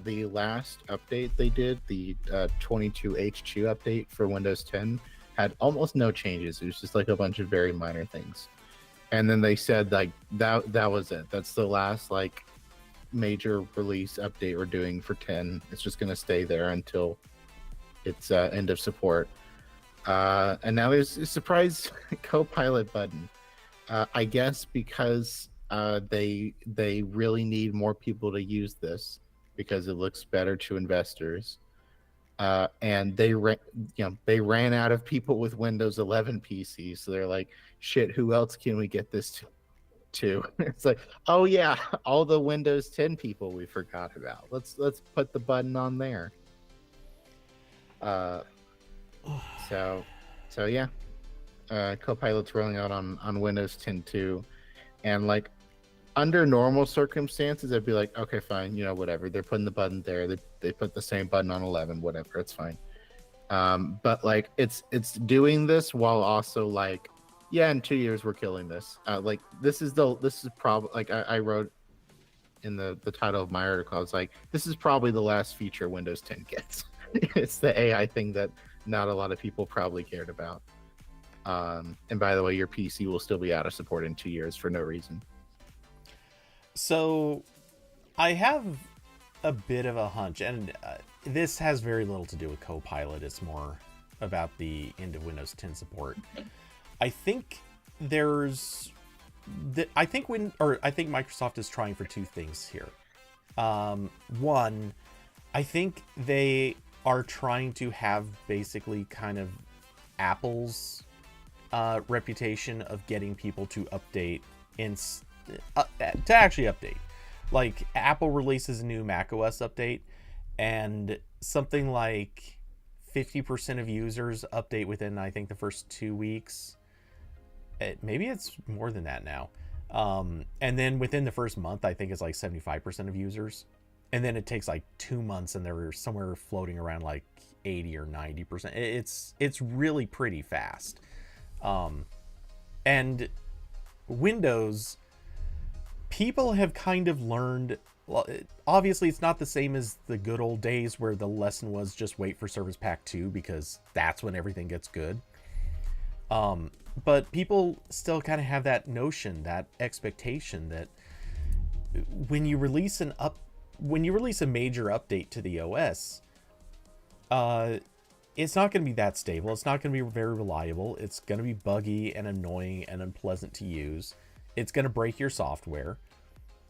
The last update they did, the 22H2 update for Windows 10, had almost no changes. It was just like a bunch of very minor things. And then they said like that was it. That's the last like major release update we're doing for 10. It's just gonna stay there until its end of support. And now there's a surprise Copilot button. I guess because they really need more people to use this because it looks better to investors. And they ran out of people with Windows 11 PCs, so they're like, "Shit, who else can we get this to?" It's like, "Oh yeah, all the Windows 10 people we forgot about. Let's put the button on there." Uh, so, so yeah, Copilot's rolling out on Windows 10 too, and like under normal circumstances, I'd be like, okay, fine, whatever. They're putting the button there. They put the same button on 11, whatever. It's fine. But like it's doing this while also like, yeah, in 2 years we're killing this. Like this is probably like I wrote in the title of my article. I was like, this is probably the last feature Windows 10 gets. It's the AI thing that not a lot of people probably cared about. And by the way, your PC will still be out of support in 2 years for no reason. So I have a bit of a hunch, and this has very little to do with Copilot. It's more about the end of Windows 10 support. I think there's, I think Microsoft is trying for two things here. One, I think they are trying to have basically kind of Apple's reputation of getting people to update to actually update. Like Apple releases a new macOS update, and something like 50% of users update within, I think, the first 2 weeks. Maybe it's more than that now. And then within the first month, I think it's like 75% of users. And then it takes like 2 months, and they're somewhere floating around like 80 or 90%. It's really pretty fast. And Windows, people have kind of learned, well, obviously it's not the same as the good old days where the lesson was just wait for Service Pack 2 because that's when everything gets good. But people still kind of have that notion, that expectation that when you release a major update to the OS, it's not going to be that stable. It's not going to be very reliable. It's going to be buggy and annoying and unpleasant to use. It's going to break your software,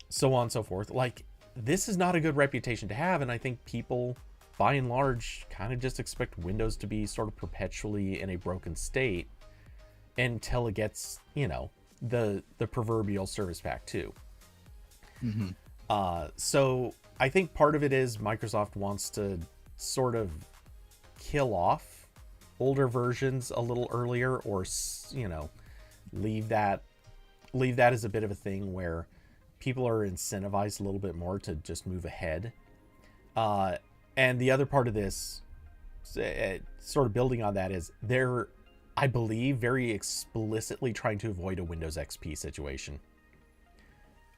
so on and so forth. Like, this is not a good reputation to have, and I think people, by and large, kind of just expect Windows to be sort of perpetually in a broken state until it gets, the proverbial Service Pack 2. Mm-hmm. So I think part of it is Microsoft wants to sort of kill off older versions a little earlier, or leave that as a bit of a thing where people are incentivized a little bit more to just move ahead. And the other part of this, sort of building on that, is they're, I believe, very explicitly trying to avoid a Windows XP situation.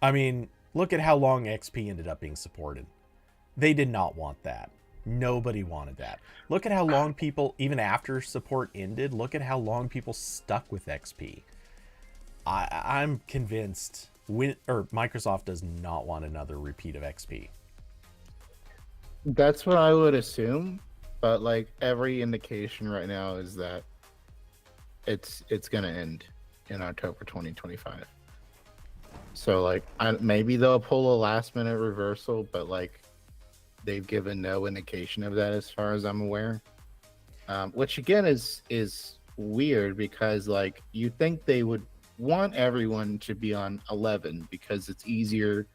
I mean, look at how long XP ended up being supported. They did not want that. Nobody wanted that. Look at how long people, even after support ended, look at how long people stuck with XP. I'm convinced Microsoft does not want another repeat of XP. That's what I would assume, but like every indication right now is that it's going to end in October 2025. So like maybe they'll pull a last minute reversal, but like they've given no indication of that as far as I'm aware. Which again is weird, because like you think they would want everyone to be on 11 because it's easier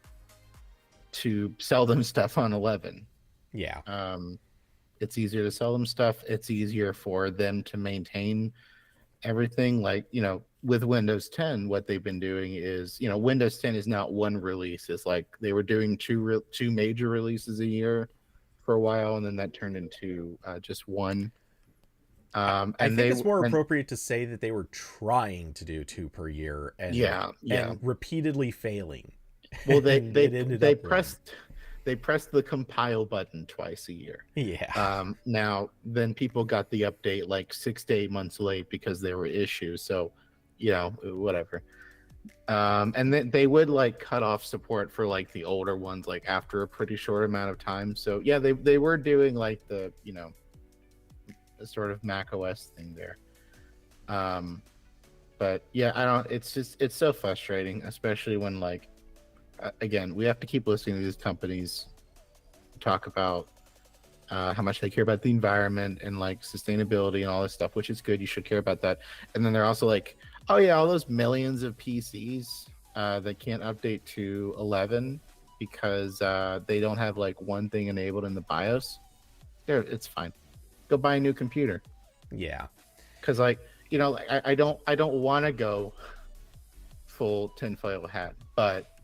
to sell them stuff on 11. Yeah. It's easier to sell them stuff. It's easier for them to maintain everything. Like, with Windows 10, what they've been doing is, Windows 10 is not one release. It's like they were doing two major releases a year for a while, and then that turned into just one. I think it's more appropriate to say that they were trying to do 2 per year, and and repeatedly failing. Well, they pressed the compile button twice a year. Yeah. Now then people got the update like 6 to 8 months late because there were issues. So, whatever. And then they would like cut off support for like the older ones like after a pretty short amount of time. So yeah, they were doing like the the sort of Mac OS thing there. But yeah, it's so frustrating, especially when like again, we have to keep listening to these companies talk about how much they care about the environment and like sustainability and all this stuff, which is good. You should care about that. And then they're also like, oh yeah, all those millions of PCs that can't update to 11 because they don't have like one thing enabled in the BIOS. It's fine. go buy a new computer. Yeah. Because like, I don't want to go full tinfoil hat, but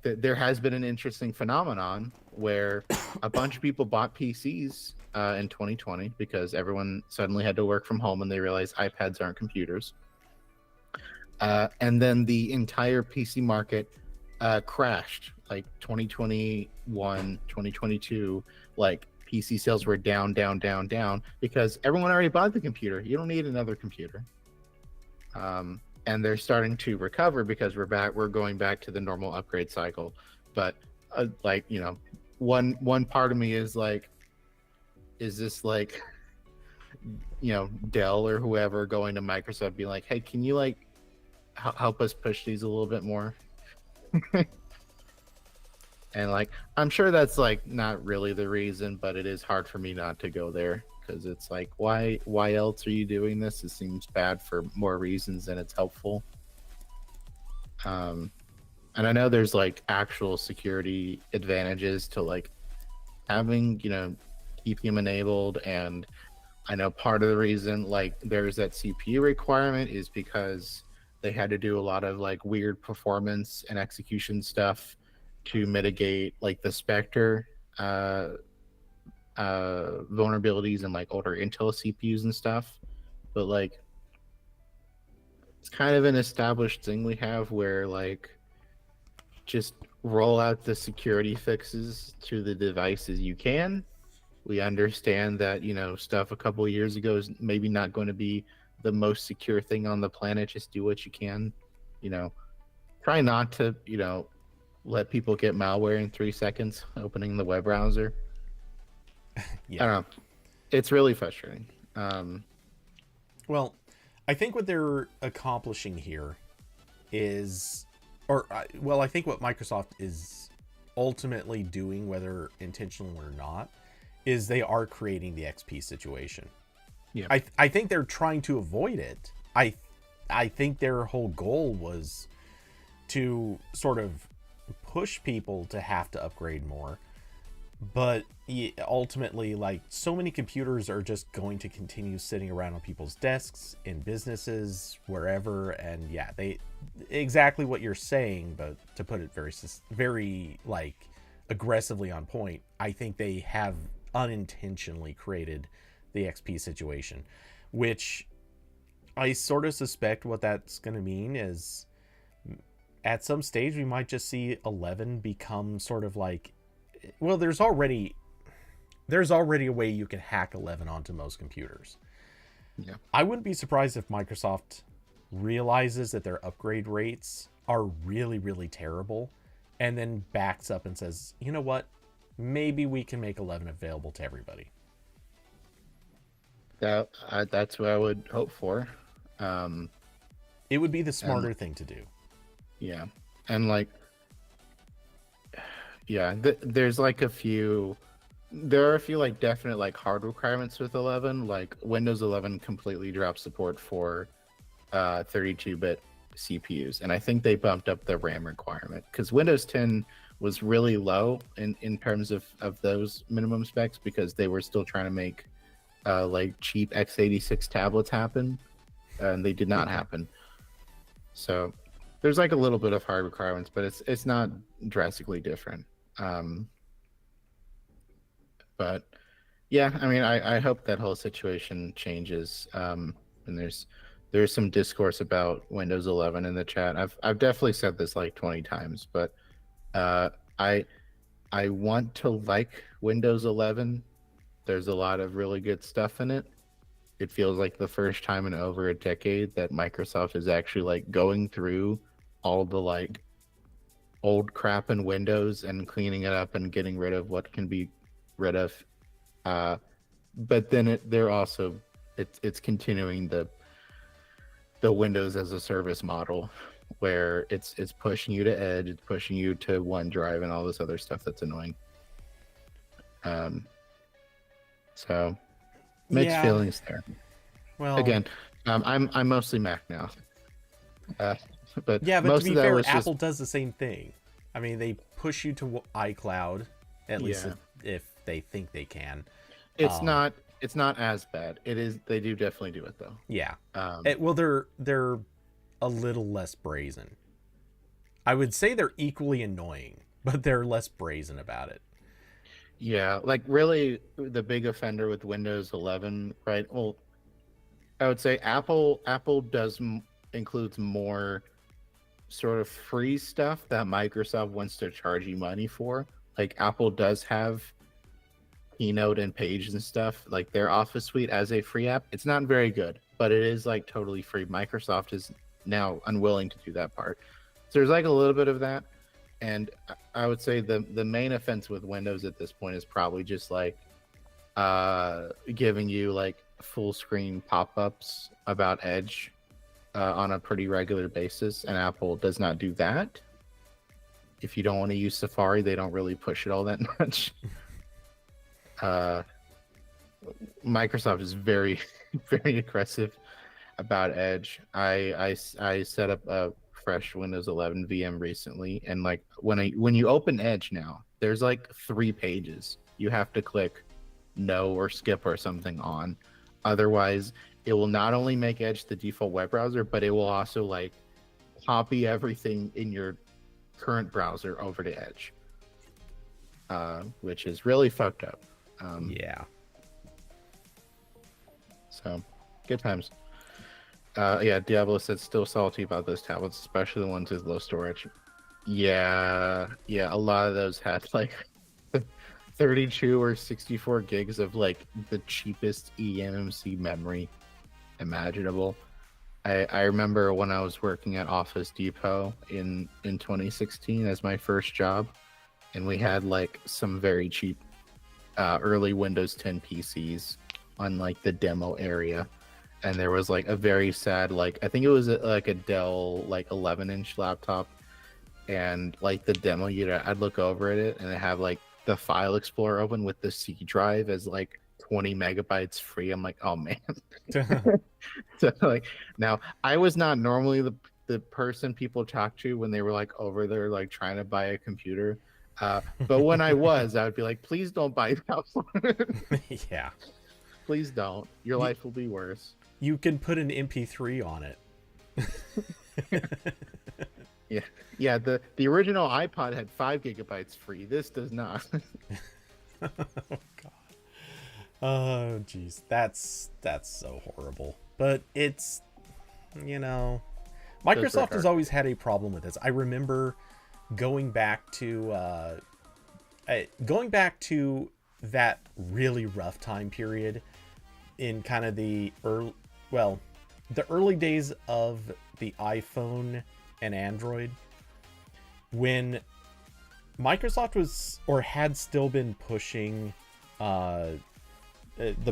there has been an interesting phenomenon where a bunch of people bought PCs in 2020 because everyone suddenly had to work from home and they realized iPads aren't computers. And then the entire PC market crashed, like 2021, 2022. Like PC sales were down, down, down, down because everyone already bought the computer. You don't need another computer. And they're starting to recover because we're going back to the normal upgrade cycle. But like, one part of me is like, is this like, Dell or whoever going to Microsoft being like, hey, can you like help us push these a little bit more? And like, I'm sure that's like not really the reason, but it is hard for me not to go there because it's like, why else are you doing this? It seems bad for more reasons than it's helpful. And I know there's like actual security advantages to like having, EPM enabled, and I know part of the reason like there's that CPU requirement is because they had to do a lot of like weird performance and execution stuff to mitigate like the Spectre vulnerabilities and like older Intel CPUs and stuff. But like, it's kind of an established thing we have where like just roll out the security fixes to the devices you can. We understand that, stuff a couple of years ago is maybe not going to be the most secure thing on the planet. Just do what you can. Try not to, let people get malware in 3 seconds opening the web browser. Yeah. I don't know. It's really frustrating. Well, I think what they're accomplishing here is, I think what Microsoft is ultimately doing, whether intentional or not, is they are creating the XP situation. Yeah. I think they're trying to avoid it. I think their whole goal was to sort of push people to have to upgrade more. But ultimately, like, so many computers are just going to continue sitting around on people's desks, in businesses, wherever. And yeah, they exactly what you're saying, but to put it very like aggressively on point, I think they have unintentionally created the XP situation, which I sort of suspect what that's going to mean is at some stage we might just see 11 become sort of like, well, there's already a way you can hack 11 onto most computers. Yeah. I wouldn't be surprised if Microsoft realizes that their upgrade rates are really, really terrible and then backs up and says, you know what? Maybe we can make 11 available to everybody. That's what I would hope for. It would be the smarter thing to do. Yeah. And like, yeah, there's like there are a few like definite like hard requirements with 11. Like Windows 11 completely dropped support for 32-bit CPUs, and I think they bumped up the RAM requirement because Windows 10 was really low in terms of those minimum specs because they were still trying to make like cheap x86 tablets happen, and they did not happen. So there's like a little bit of hard requirements, but it's not drastically different. But yeah, I mean, I hope that whole situation changes. And there's some discourse about Windows 11 in the chat. I've definitely said this like 20 times, but I want to like Windows 11. There's a lot of really good stuff in it. It feels like the first time in over a decade that Microsoft is actually like going through all the like old crap in Windows and cleaning it up and getting rid of what can be rid of. But then they're also it's continuing the Windows as a service model where it's pushing you to Edge, it's pushing you to OneDrive and all this other stuff that's annoying. So mixed feelings there. Well, again, I'm mostly Mac now. But yeah, but most to be of that fair, was Apple just... does the same thing. I mean, they push you to iCloud, at least if they think they can. It's not. It's not as bad. It is. They do definitely do it though. Yeah. Um, Well, they're a little less brazen. I would say they're equally annoying, but they're less brazen about it. yeah, like really, the big offender with Windows 11, right? Well, I would say Apple includes more sort of free stuff that Microsoft wants to charge you money for. Like Apple does have Keynote and Page and stuff, like their Office Suite as a free app. It's not very good, but it is like totally free. Microsoft is now unwilling to do that part. So there's like a little bit of that. And I would say the main offense with Windows at this point is probably just like giving you like full screen pop-ups about Edge on a pretty regular basis, and Apple does not do that. If you don't want to use Safari, they don't really push it all that much. Microsoft is very very aggressive about Edge. I set up a fresh Windows 11 VM recently, and like when you open Edge now, there's like 3 pages you have to click no or skip or something on. Otherwise, it will not only make Edge the default web browser, but it will also like copy everything in your current browser over to Edge, which is really fucked up. Yeah. So, good times. Yeah, Diablo said still salty about those tablets, especially the ones with low storage. Yeah, a lot of those had like 32 or 64 gigs of like the cheapest eMMC memory imaginable. I remember when I was working at Office Depot in 2016 as my first job, and we had like some very cheap early Windows 10 PCs on like the demo area, and there was like a very sad, like I think it was like a Dell like 11-inch laptop, and like the demo unit, I'd look over at it and it have like the file explorer open with the C drive as like 20 megabytes free. I'm like, oh man. So like, now I was not normally the person people talk to when they were like over there like trying to buy a computer, but when I was, I would be like, please don't buy that one. Yeah. Please don't. Your life will be worse. You can put an MP3 on it. Yeah. The original iPod had 5 gigabytes free. This does not. Oh god. Oh jeez, that's so horrible. But it's, Microsoft has always had a problem with this. I remember going back to that really rough time period in kind of the early days of the iPhone and Android, when Microsoft was or had still been pushing the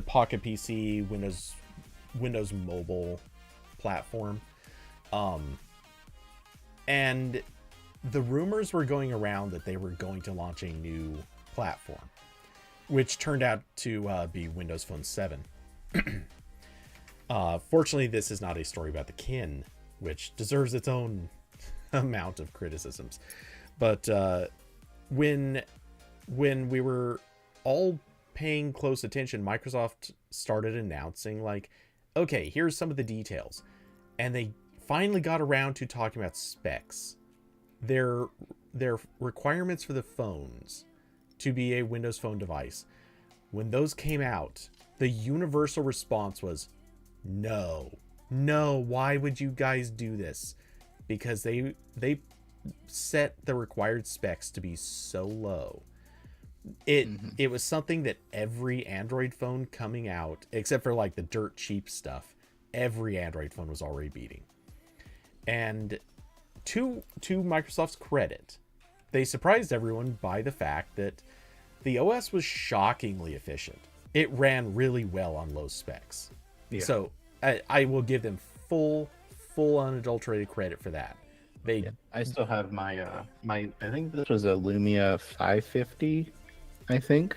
Pocket PC, Windows Mobile platform, and the rumors were going around that they were going to launch a new platform, which turned out to be Windows Phone 7. Fortunately, this is not a story about the kin, which deserves its own amount of criticisms. But when we were all paying close attention, Microsoft started announcing like, okay, here's some of the details. And they finally got around to talking about specs. Their requirements for the phones to be a Windows Phone device. When those came out, the universal response was, no, why would you guys do this? Because they set the required specs to be so low. It was something that every Android phone coming out, except for like the dirt cheap stuff, every Android phone was already beating. And to Microsoft's credit, they surprised everyone by the fact that the OS was shockingly efficient. It ran really well on low specs. Yeah. So I will give them full unadulterated credit for that. I still have my I think this was a Lumia 550. I think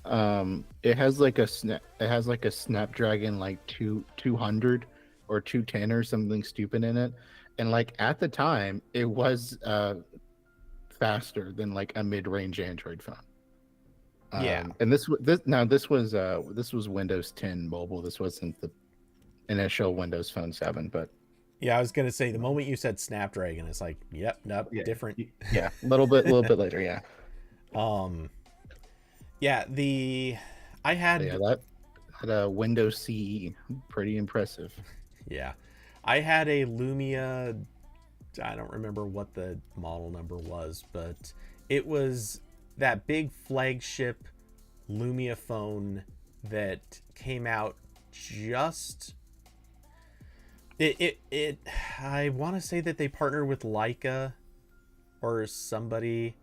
it has like a Snapdragon like 200 or 210 or something stupid in it, and like at the time it was faster than like a mid-range Android phone. Yeah. And this was Windows 10 mobile. This wasn't the initial Windows Phone 7, but Yeah, I was gonna say the moment you said Snapdragon, it's like, yep, nope, yeah, different. yeah, a little bit later, yeah. Um, yeah, I But yeah, had, that had a Windows CE, pretty impressive. yeah, I had a Lumia. I don't remember what the model number was, but it was that big flagship Lumia phone that came out just it I want to say that they partnered with Leica or somebody.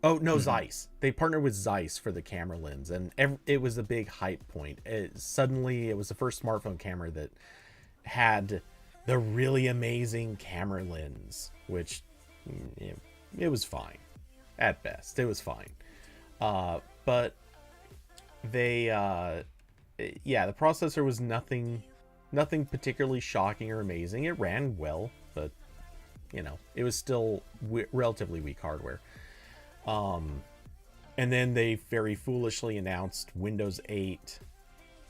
Oh no, Hmm. Zeiss. They partnered with Zeiss for the camera lens, and it was a big hype point. Suddenly, it was the first smartphone camera that had the really amazing camera lens, which it was fine at best. It was fine, but they, yeah, the processor was nothing particularly shocking or amazing. It ran well, but it was still relatively weak hardware. And then they very foolishly announced Windows 8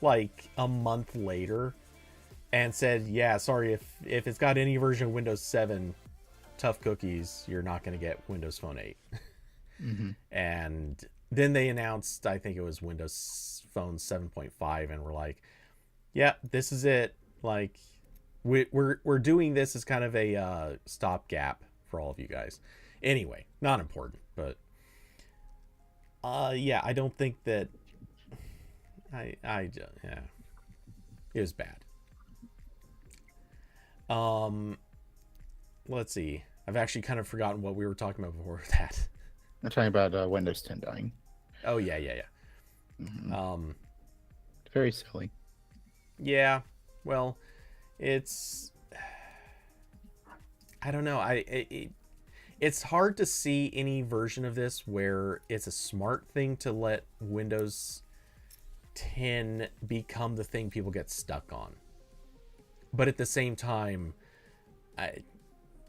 like a month later and said, yeah, sorry, if it's got any version of Windows 7, tough cookies, you're not going to get Windows Phone 8. Hmm. And then they announced, I think it was Windows Phone 7.5, and we're like, yeah, this is it. Like, we're doing this as kind of a stopgap for all of you guys. Anyway, not important, but yeah, I don't think that yeah, it was bad. Um, let's see. I've actually kind of forgotten what we were talking about before that. I'm talking about Windows 10 dying. Oh yeah, yeah, Hmm. yeah. Very silly. Yeah. Well, it's I don't know. It's hard to see any version of this where it's a smart thing to let Windows 10 become the thing people get stuck on. But at the same time, I,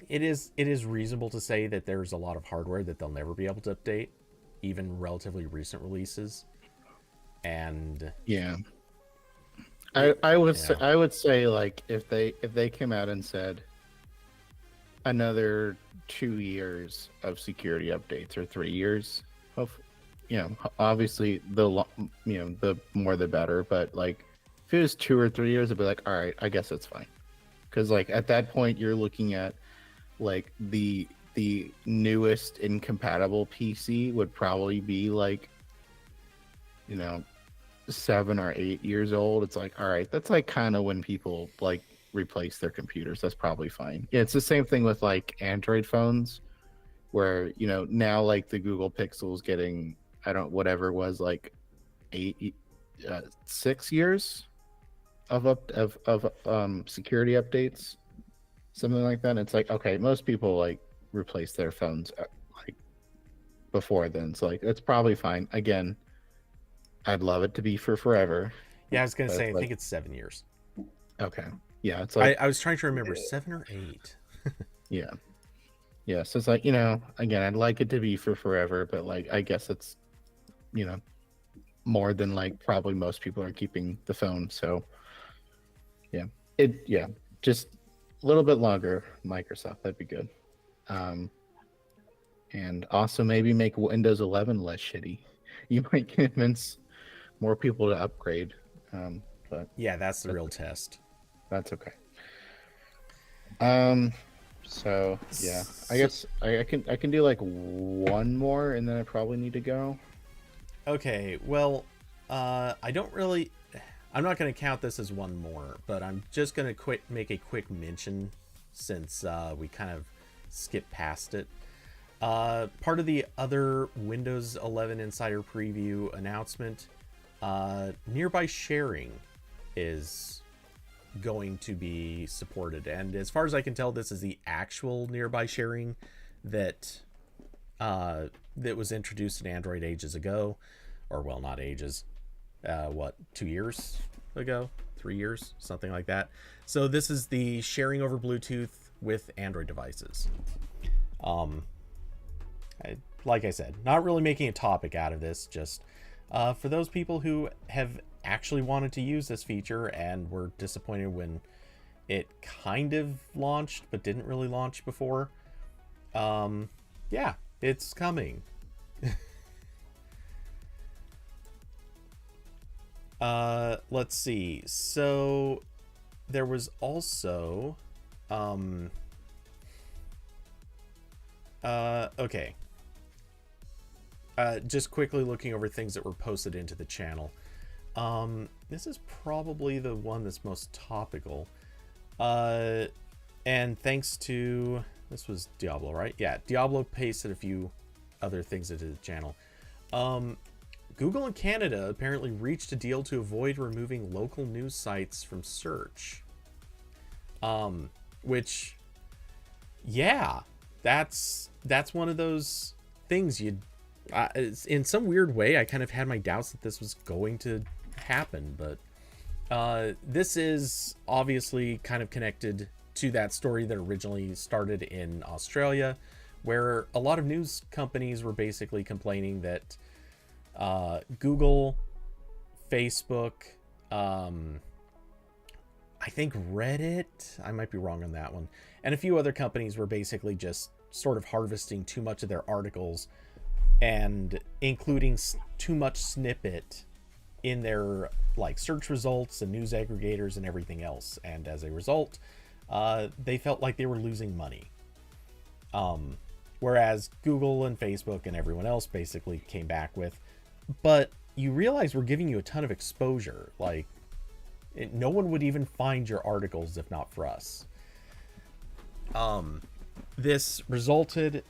it is reasonable to say that there's a lot of hardware that they'll never be able to update, even relatively recent releases. And Yeah. yeah, I would say like if they came out and said another 2 years of security updates or 3 years of, obviously the more the better, but like if it was 2 or 3 years, I'd be like, all right, I guess it's fine, because like at that point you're looking at like the newest incompatible PC would probably be like, you know 7 or 8 years old. It's like, all right, that's like kind of when people like replace their computers. That's probably fine. Yeah, it's the same thing with like Android phones, where now like the Google Pixel's getting, I don't, whatever it was, like 6 years of security updates, something like that. And it's like, okay, most people like replace their phones like before then, so like it's probably fine. Again, I'd love it to be for forever, yeah. I was gonna but say it's I like, think it's 7 years. okay, yeah, it's I, like, I was trying to remember 7 or 8. yeah, yeah. So it's like, again, I'd like it to be for forever, but like I guess it's you know more than like probably most people are keeping the phone. So yeah, yeah, just a little bit longer, Microsoft. That'd be good. Um, and also maybe make Windows 11 less shitty. You might convince more people to upgrade. But Yeah, that's the that's real test. that's okay. Um, so yeah, I So, guess I can do like one more, and then I probably need to go. okay, well, I don't really. I'm not going to count this as one more, but I'm just going to make a quick mention since we kind of skipped past it. Part of the other Windows 11 Insider Preview announcement, nearby sharing is going to be supported, and as far as I can tell, this is the actual nearby sharing that that was introduced in Android ages ago, or well, not ages. What, 2 years ago, 3 years, something like that. So this is the sharing over Bluetooth with Android devices. Um, like I said, not really making a topic out of this, just For those people who have actually wanted to use this feature and were disappointed when it kind of launched but didn't really launch before, yeah, it's coming. Let's see. So there was also okay. Just quickly looking over things that were posted into the channel. This is probably the one that's most topical. And thanks to, this was Diablo, right? Yeah, Diablo pasted a few other things into the channel. Google in Canada apparently reached a deal to avoid removing local news sites from search. Which, yeah, that's one of those things you'd, in some weird way, I kind of had my doubts that this was going to happen, but this is obviously kind of connected to that story that originally started in Australia, where a lot of news companies were basically complaining that Google, Facebook, I think Reddit, I might be wrong on that one, and a few other companies were basically just sort of harvesting too much of their articles and including too much snippet in their like search results and news aggregators and everything else, and as a result they felt like they were losing money, whereas Google and Facebook and everyone else basically came back with, but you realize we're giving you a ton of exposure, like no one would even find your articles if not for us. This resulted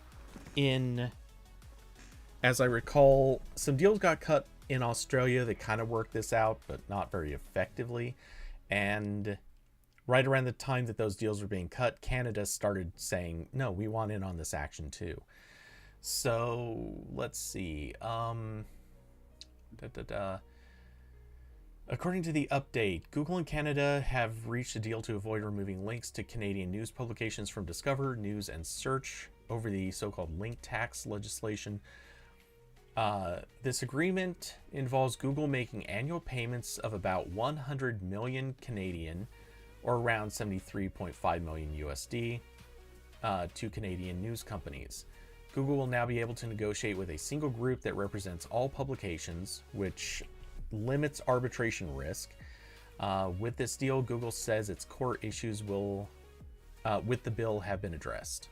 in, as I recall, some deals got cut in Australia that kind of worked this out, but not very effectively. And right around the time that those deals were being cut, Canada started saying, no, we want in on this action too. So let's see. According to the update, Google and Canada have reached a deal to avoid removing links to Canadian news publications from Discover, News, and Search over the so-called link tax legislation. This agreement involves Google making annual payments of about 100 million Canadian, or around 73.5 million USD, to Canadian news companies. Google will now be able to negotiate with a single group that represents all publications, which limits arbitration risk. With this deal, Google says its core issues will, with the bill, have been addressed.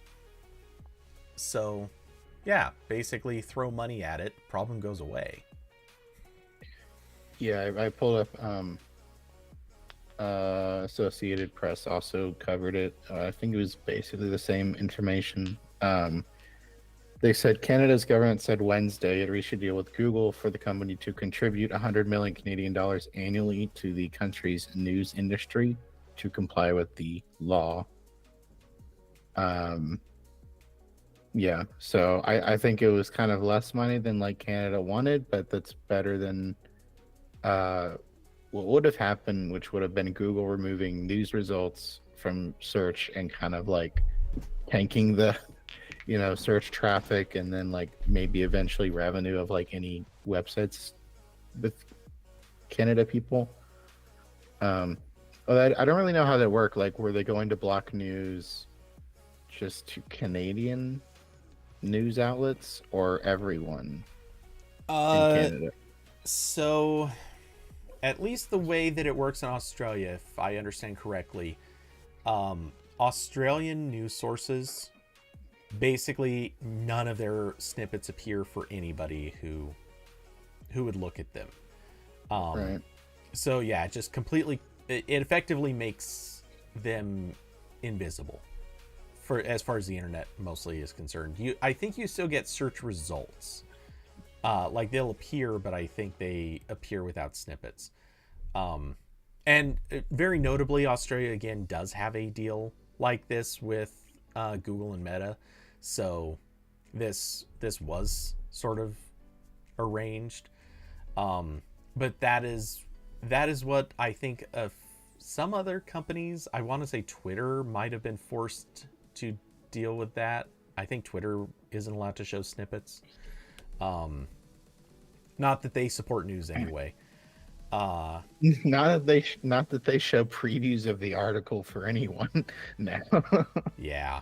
So, yeah, basically throw money at it, problem goes away. Yeah, I pulled up Associated Press also covered it. I think it was basically the same information. They said Canada's government said Wednesday it reached a deal with Google for the company to contribute 100 million Canadian dollars annually to the country's news industry to comply with the law. Yeah, so I think it was kind of less money than like Canada wanted, but that's better than what would have happened, which would have been Google removing news results from search and kind of like tanking the search traffic, and then like maybe eventually revenue of like any websites with Canada people. I don't really know how that worked. Like, were they going to block news just to Canadian news outlets or everyone in Canada? So at least the way that it works in Australia, if I understand correctly, Australian news sources, basically none of their snippets appear for anybody who would look at them. Right. So yeah, it just completely, it effectively makes them invisible for as far as the internet mostly is concerned. I think you still get search results. Like they'll appear, but I think they appear without snippets. And very notably, Australia again does have a deal like this with Google and Meta. So this was sort of arranged. But that is what I think of some other companies. I want to say Twitter might have been forced to deal with that. I think Twitter isn't allowed to show snippets. Not that they support news anyway. Not that they show previews of the article for anyone now. Yeah.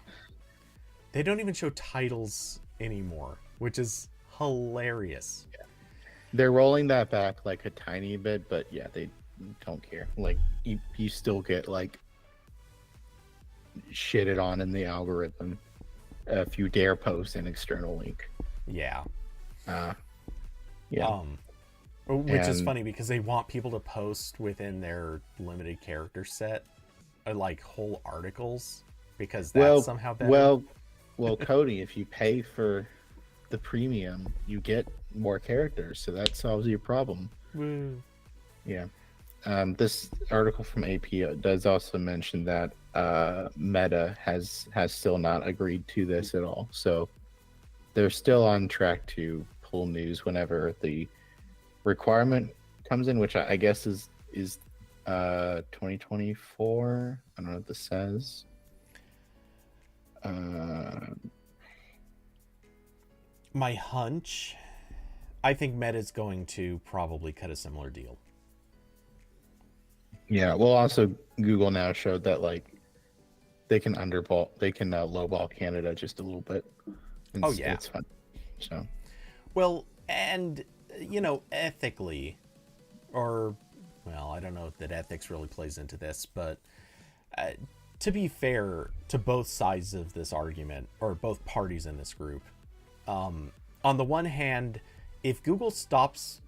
They don't even show titles anymore, which is hilarious. They're rolling that back like a tiny bit, but yeah, they don't care. Like you still get like shitted on in the algorithm if you dare post an external link. Yeah. Yeah. Which is funny because they want people to post within their limited character set, like whole articles, because that's somehow better. Well, Cody, if you pay for the premium, you get more characters, so that solves your problem. Woo. Yeah. This article from AP does also mention that Meta has still not agreed to this at all. So they're still on track to pull news whenever the requirement comes in, which I guess is 2024. I don't know what this says. My hunch, I think Meta's going to probably cut a similar deal. Yeah, well, also Google now showed that like they can lowball Canada just a little bit. It's fun. So, well, and ethically, or well, I don't know that ethics really plays into this, but to be fair to both sides of this argument, or both parties in this group, on the one hand, if Google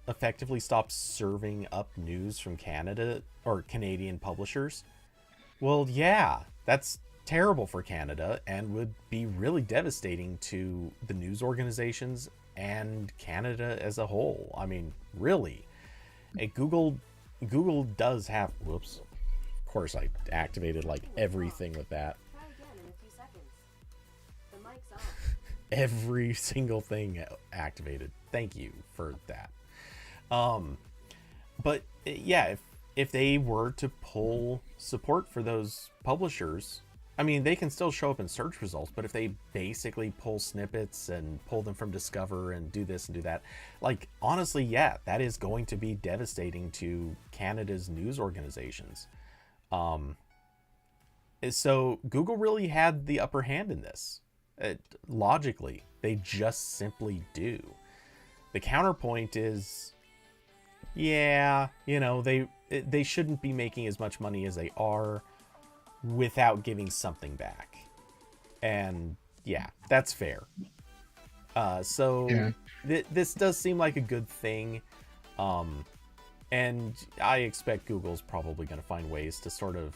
effectively stops serving up news from Canada or Canadian publishers, well, yeah, that's terrible for Canada and would be really devastating to the news organizations and Canada as a whole. I mean, really. Google does have... Whoops. Of course, I activated like everything with that. Try again in a few seconds. The mic's off. Every single thing activated. Thank you for that. But yeah, if they were to pull support for those publishers, I mean, they can still show up in search results, but if they basically pull snippets and pull them from Discover and do this and do that, like, honestly, yeah, that is going to be devastating to Canada's news organizations. So Google really had the upper hand in this. Logically, they just simply do. The counterpoint is, yeah, they shouldn't be making as much money as they are without giving something back. And yeah, that's fair. This does seem like a good thing. And I expect Google's probably going to find ways to sort of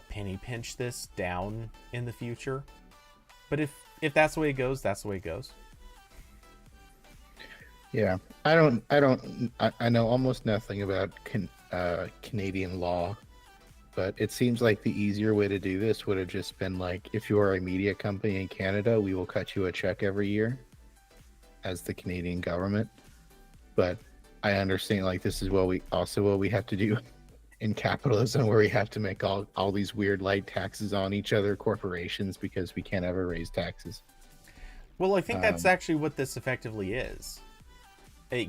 penny pinch this down in the future. But if that's the way it goes, that's the way it goes. Yeah, I know almost nothing about Canadian law, but it seems like the easier way to do this would have just been like, if you are a media company in Canada, we will cut you a check every year as the Canadian government. But I understand, like, this is what we have to do in capitalism, where we have to make all these weird light taxes on each other corporations because we can't ever raise taxes. Well, I think that's actually what this effectively is.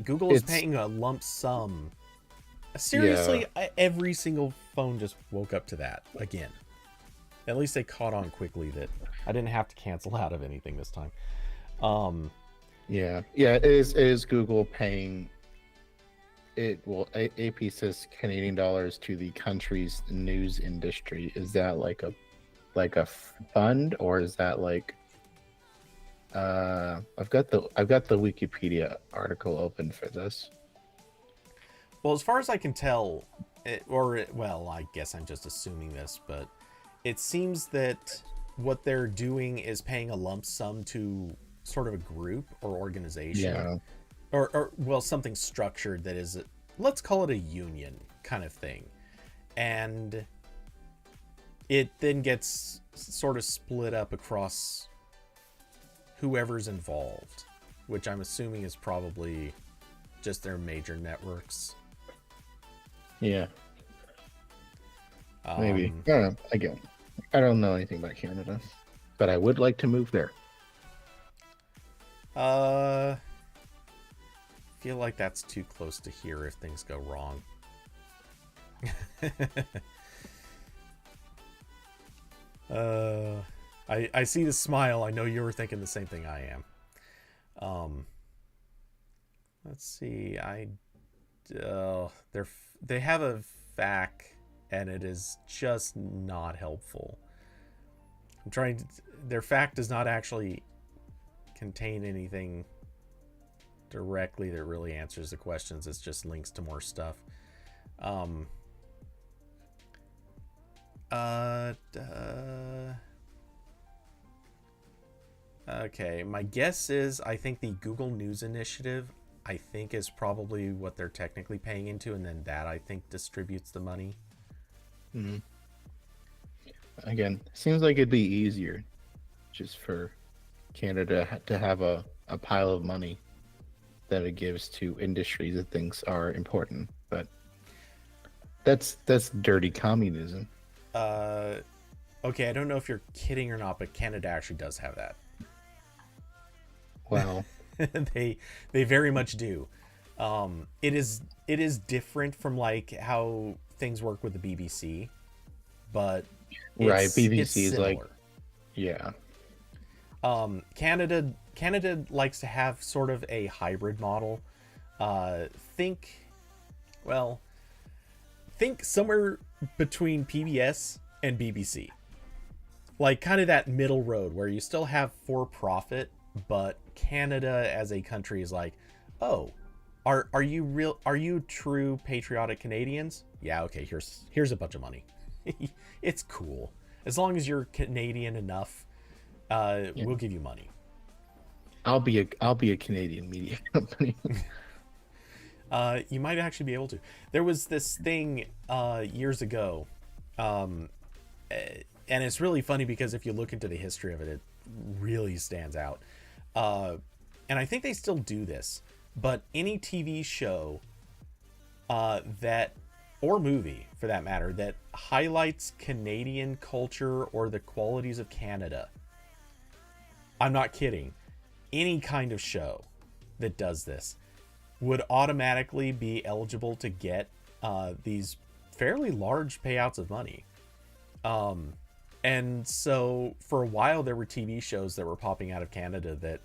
Google is paying a lump sum. Seriously, every single phone just woke up to that again. At least they caught on quickly that I didn't have to cancel out of anything this time. It is Google paying it. Well, AP says Canadian dollars to the country's news industry. Is that like a fund, or is that like I've got the Wikipedia article open for this. Well, as far as I can tell, I guess I'm just assuming this, but it seems that what they're doing is paying a lump sum to sort of a group or organization, or something structured that is, let's call it a union kind of thing, and it then gets sort of split up across whoever's involved, which I'm assuming is probably just their major networks. Yeah. Maybe. I don't know. Again, I don't know anything about Canada, but I would like to move there. feel like that's too close to here if things go wrong. I see the smile. I know you were thinking the same thing I am. Let's see. They have a FAQ, and it is just not helpful. Their FAQ does not actually contain anything directly that really answers the questions. It's just links to more stuff. Okay, my guess is I think the Google News Initiative, I think, is probably what they're technically paying into, and then that, I think, distributes the money. Mm-hmm. Again, seems like it'd be easier just for Canada to have a pile of money that it gives to industries that thinks are important, but that's dirty communism. Okay, I don't know if you're kidding or not, but Canada actually does have that. Wow. they very much do. It is different from like how things work with the BBC, but right, BBC it's is similar. like, yeah. Canada likes to have sort of a hybrid model. Think somewhere between PBS and BBC. Like kind of that middle road where you still have for profit, but Canada as a country is like, oh, are you true patriotic Canadians? Yeah, okay, here's a bunch of money. It's cool. As long as you're Canadian enough, we'll give you money. I'll be a Canadian media company. You might actually be able to. There was this thing years ago, and it's really funny because if you look into the history of it, it really stands out. And I think they still do this, but any TV show that, or movie for that matter, that highlights Canadian culture or the qualities of Canada, I'm not kidding, any kind of show that does this would automatically be eligible to get these fairly large payouts of money. And so for a while there were TV shows that were popping out of Canada that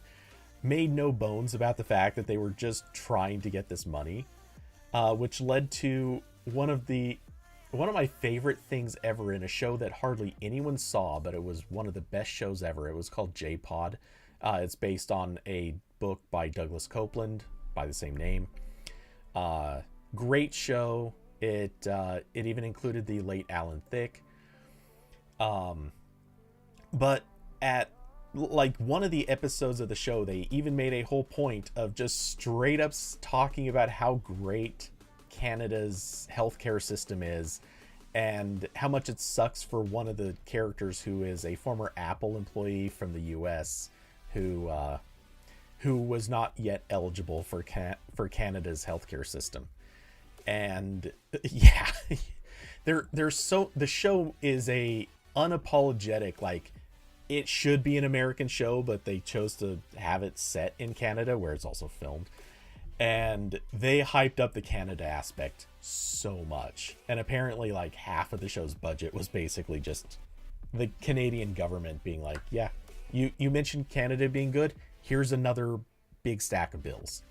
made no bones about the fact that they were just trying to get this money, which led to one of my favorite things ever in a show that hardly anyone saw, but it was one of the best shows ever. It was called J-Pod. It's based on a book by Douglas Copeland by the same name. Great show. It even included the late Alan Thicke. But at like one of the episodes of the show, they even made a whole point of just straight up talking about how great Canada's healthcare system is and how much it sucks for one of the characters who is a former Apple employee from the US who was not yet eligible for Canada's healthcare system. And yeah, the show is a unapologetic, like, it should be an American show, but they chose to have it set in Canada where it's also filmed. And they hyped up the Canada aspect so much. And apparently like half of the show's budget was basically just the Canadian government being like, yeah, you mentioned Canada being good. Here's another big stack of bills.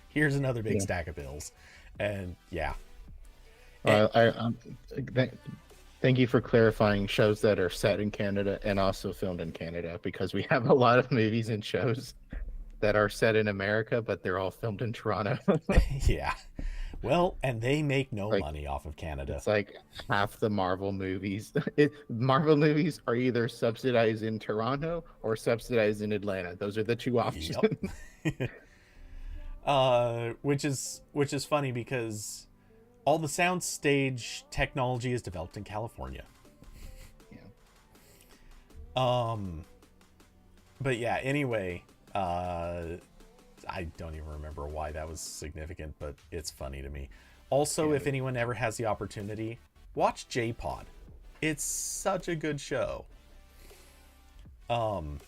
Here's another big stack of bills. And yeah. Thank you for clarifying shows that are set in Canada and also filmed in Canada, because we have a lot of movies and shows that are set in America, but they're all filmed in Toronto. Yeah. Well, and they make no money off of Canada. It's like half the Marvel movies. Marvel movies are either subsidized in Toronto or subsidized in Atlanta. Those are the two options. Yep. Which is funny because all the soundstage technology is developed in California. Yeah. But yeah, anyway, I don't even remember why that was significant, but it's funny to me. Also, if anyone ever has the opportunity, watch J-Pod. It's such a good show. CW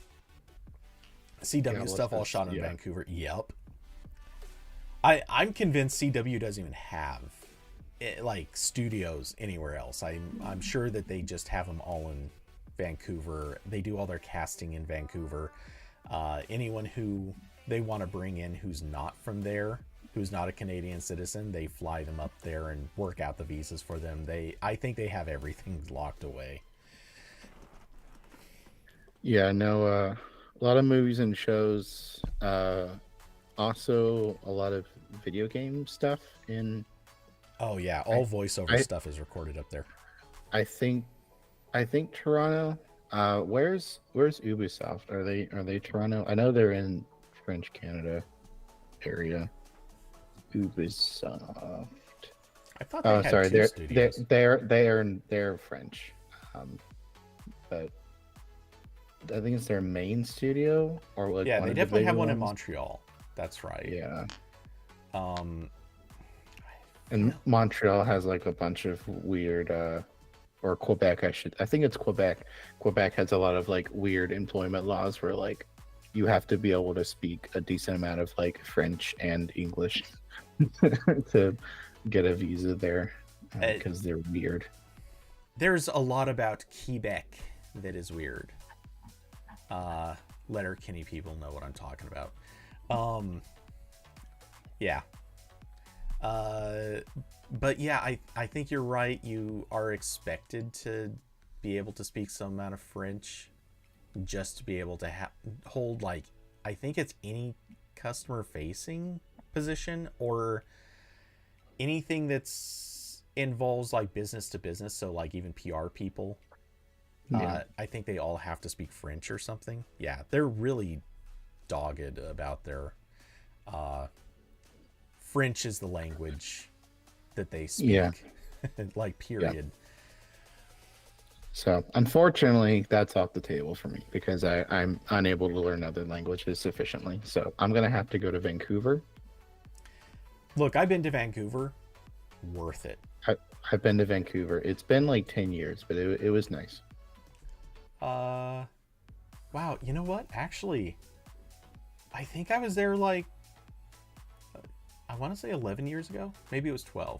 stuff all shot in Vancouver. Yep. I'm convinced CW doesn't even have like studios anywhere else. I'm sure that they just have them all in Vancouver. They do all their casting in Vancouver. Anyone who they want to bring in who's not from there, who's not a Canadian citizen, they fly them up there and work out the visas for them. I think they have everything locked away. Yeah, no, a lot of movies and shows. Also, a lot of video game stuff in. Oh yeah, all voiceover stuff is recorded up there. I think Toronto. Where's Ubisoft? Are they Toronto? I know they're in French Canada area. Ubisoft. I thought they had two studios. They're French, but I think it's their main studio or like yeah, one they of definitely the have bigger one in ones. Montreal. That's right. Yeah, And Montreal has like a bunch of weird, or Quebec. I think it's Quebec. Quebec has a lot of like weird employment laws where like you have to be able to speak a decent amount of like French and English to get a visa there because they're weird. there's a lot about Quebec that is weird. Letterkenny people know what I'm talking about. Yeah. But yeah, I think you're right. You are expected to be able to speak some amount of French just to be able to hold, like, I think it's any customer facing position or anything that's involves like business to business. So like even PR people, Yeah. I think they all have to speak French or something. Yeah. They're really dogged about their, French is the language that they speak. Yeah. Like, period. So unfortunately, that's off the table for me because I'm unable to learn other languages sufficiently. So I'm gonna have to go to Vancouver. Look, I've been to Vancouver. Worth it. I've been to Vancouver. It's been like 10 years, but it was nice. Wow. You know what? Actually, I think I was there like, I want to say 11 years ago. Maybe it was 12.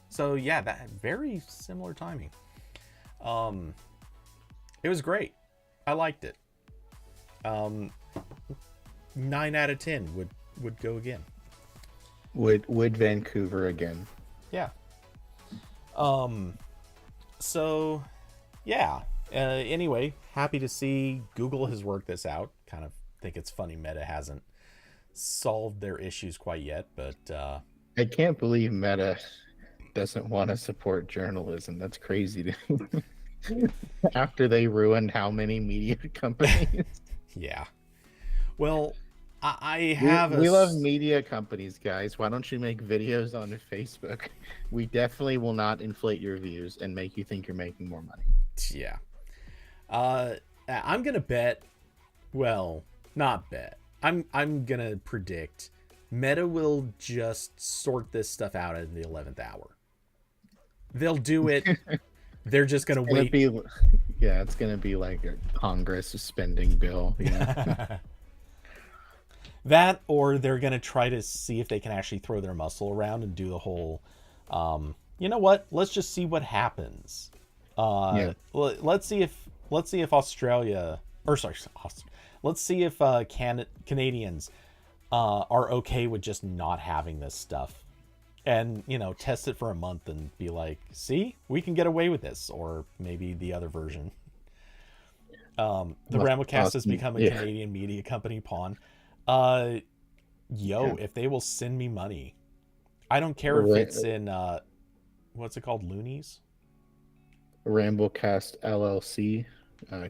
So yeah, that very similar timing. It was great. I liked it. 9 out of 10 would go again. Would Vancouver again? Yeah. So yeah. Anyway, happy to see Google has worked this out. Kind of think it's funny Meta hasn't solved their issues quite yet, but I can't believe Meta doesn't want to support journalism. That's crazy. After they ruined how many media companies? yeah. Well, I have we love media companies, guys. Why don't you make videos on Facebook? We definitely will not inflate your views and make you think you're making more money. Yeah. I'm gonna bet. Well, not bet. I'm gonna predict Meta will just sort this stuff out in the 11th hour. They'll do it. They're just gonna wait. It's gonna be like a Congress spending bill. Yeah. That, or they're gonna try to see if they can actually throw their muscle around and do the whole. You know what? Let's just see what happens. Let's see if Australia, or sorry, let's see if Canadians are okay with just not having this stuff, and test it for a month and be like, see, we can get away with this, or maybe the other version. The RambleCast has become a Canadian media company pawn. If they will send me money, I don't care if it's in what's it called, Loonies? RambleCast LLC,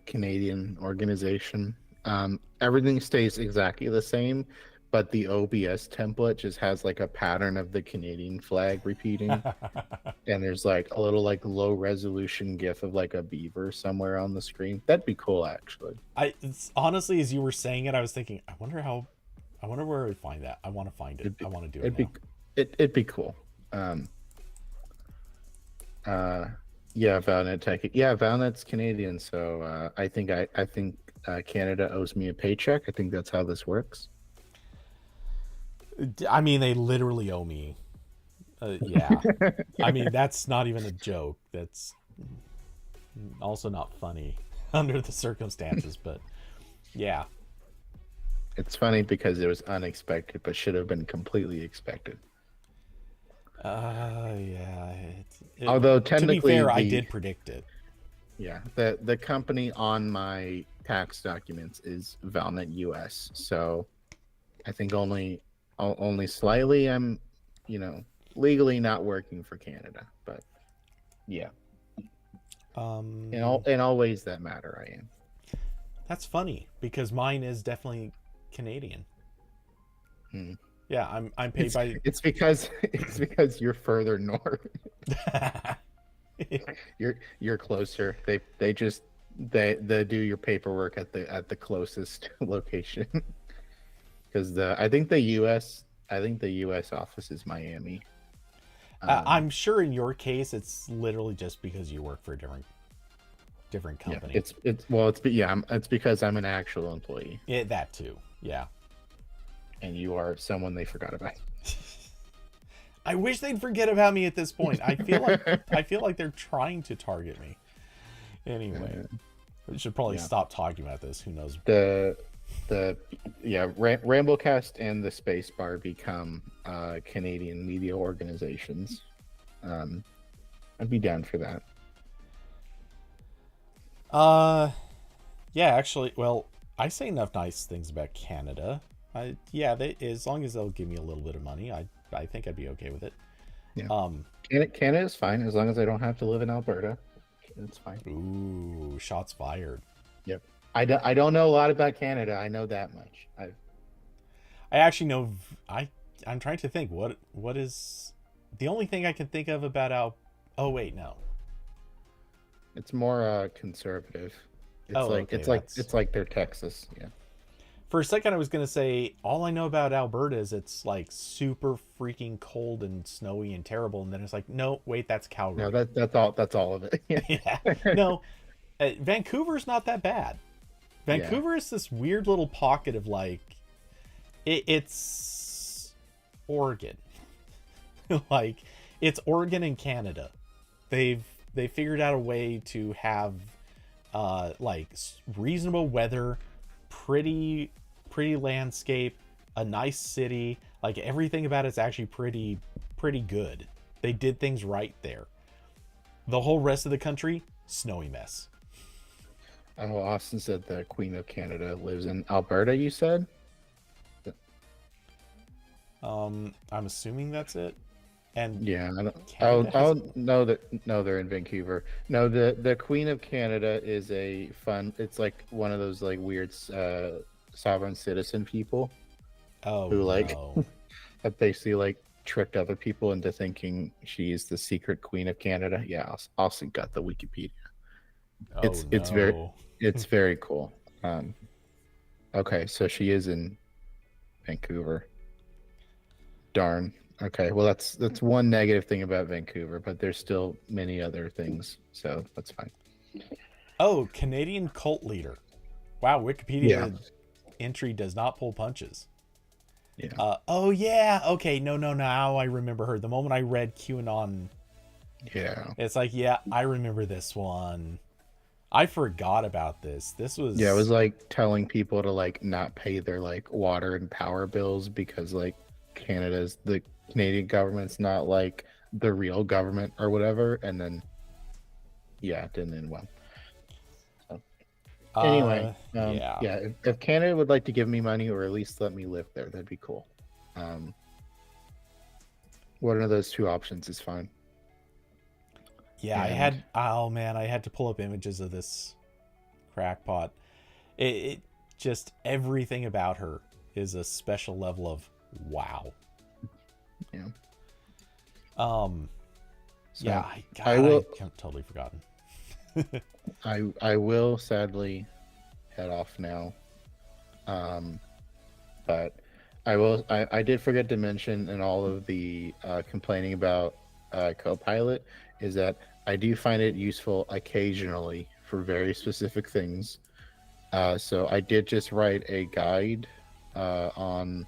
Canadian organization. Everything stays exactly the same, but the OBS template just has like a pattern of the Canadian flag repeating, and there's like a little like low resolution GIF of like a beaver somewhere on the screen. That'd be cool, actually. Honestly, as you were saying it, I was thinking, I wonder where I would find that. I want to find it. I want to do it now. It'd be cool. Valnet Tech. Yeah, Valnet's Canadian, so I think Canada owes me a paycheck. I think that's how this works. I mean, they literally owe me. Yeah. I mean, that's not even a joke. That's also not funny under the circumstances, but yeah. It's funny because it was unexpected, but should have been completely expected. Yeah. Although to be technically, fair, I did predict it. yeah, the company on my tax documents is Valnet US, so I think only slightly I'm, legally not working for Canada, but yeah, in all ways that matter, I am. That's funny because mine is definitely Canadian. Hmm. Yeah, I'm paid by. It's because you're further north. You're closer. They just they do your paperwork at the closest location. Because I think the U.S. office is Miami. I'm sure in your case it's literally just because you work for a different company. Yeah, it's because I'm an actual employee. Yeah, that too. Yeah. And you are someone they forgot about. I wish they'd forget about me at this point. I feel like they're trying to target me. Anyway, we should probably stop talking about this. Who knows? RambleCast and the Space Bar become Canadian media organizations. I'd be down for that. Yeah, actually, well, I say enough nice things about Canada. As long as they'll give me a little bit of money, I think I'd be okay with it. Yeah. Canada is fine as long as I don't have to live in Alberta. It's fine. Ooh, shots fired. Yep. I don't know a lot about Canada. I know that much. I actually know. I'm trying to think what is the only thing I can think of about Oh wait, no. It's more conservative. It's like they're Texas. Yeah. For a second, I was gonna say all I know about Alberta is it's like super freaking cold and snowy and terrible, and then it's like, no, wait, that's Calgary. No, that's all of it. Yeah. No, Vancouver's not that bad. Vancouver is this weird little pocket of like, it's Oregon, like it's Oregon and Canada. They figured out a way to have like reasonable weather, pretty landscape, a nice city. Like everything about it's actually pretty good. They did things right there. The whole rest of the country, snowy mess. Oh, Austin said the Queen of Canada lives in Alberta, you said? I'm assuming that's it. And yeah, no, they're in Vancouver. No, the Queen of Canada is it's like one of those like weird sovereign citizen people. Who have basically like tricked other people into thinking she's the secret Queen of Canada. Yeah, Austin got the Wikipedia. It's very cool. Okay, so she is in Vancouver. Darn. Okay, well that's one negative thing about Vancouver, but there's still many other things, so that's fine. Oh, Canadian cult leader. Wow, Wikipedia entry does not pull punches. Yeah. Oh yeah. Okay. No. Now I remember her. The moment I read QAnon. Yeah. It's like, yeah, I remember this one. I forgot about this. This was. Yeah, it was like telling people to like not pay their like water and power bills because like the Canadian government's not like the real government or whatever, and then it didn't end well. So anyway, if Canada would like to give me money or at least let me live there, that'd be cool. One of those two options is fine. Yeah, I had to pull up images of this crackpot. It just everything about her is a special level of wow. Yeah. I've totally forgotten. I will sadly head off now. But I did forget to mention in all of the complaining about Copilot is that I do find it useful occasionally for very specific things. So I did just write a guide on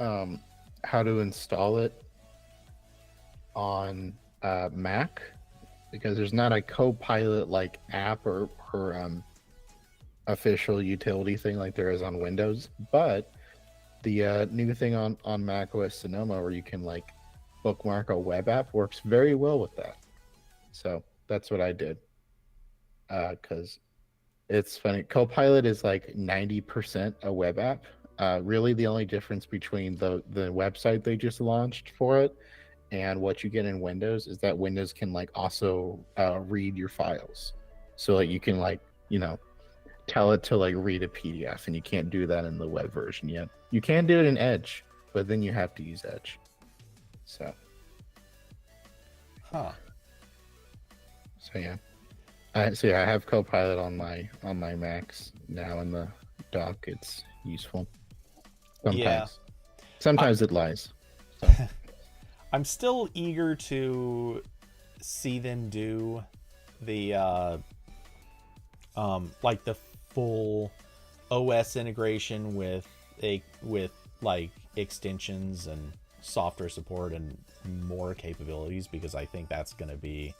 how to install it on Mac, because there's not a Copilot like app or official utility thing like there is on Windows. But the new thing on Mac OS Sonoma, where you can like bookmark a web app, works very well with that. So that's what I did. Because it's funny, Copilot is like 90% a web app. Really, the only difference between the website they just launched for it and what you get in Windows is that Windows can like also read your files, so like you can like tell it to like read a PDF, and you can't do that in the web version yet. You can do it in Edge, but then you have to use Edge. So yeah. I have Copilot on my Macs now in the dock. It's useful. Sometimes it lies. So. I'm still eager to see them do the like the full OS integration with like extensions and software support and more capabilities, because I think that's going to be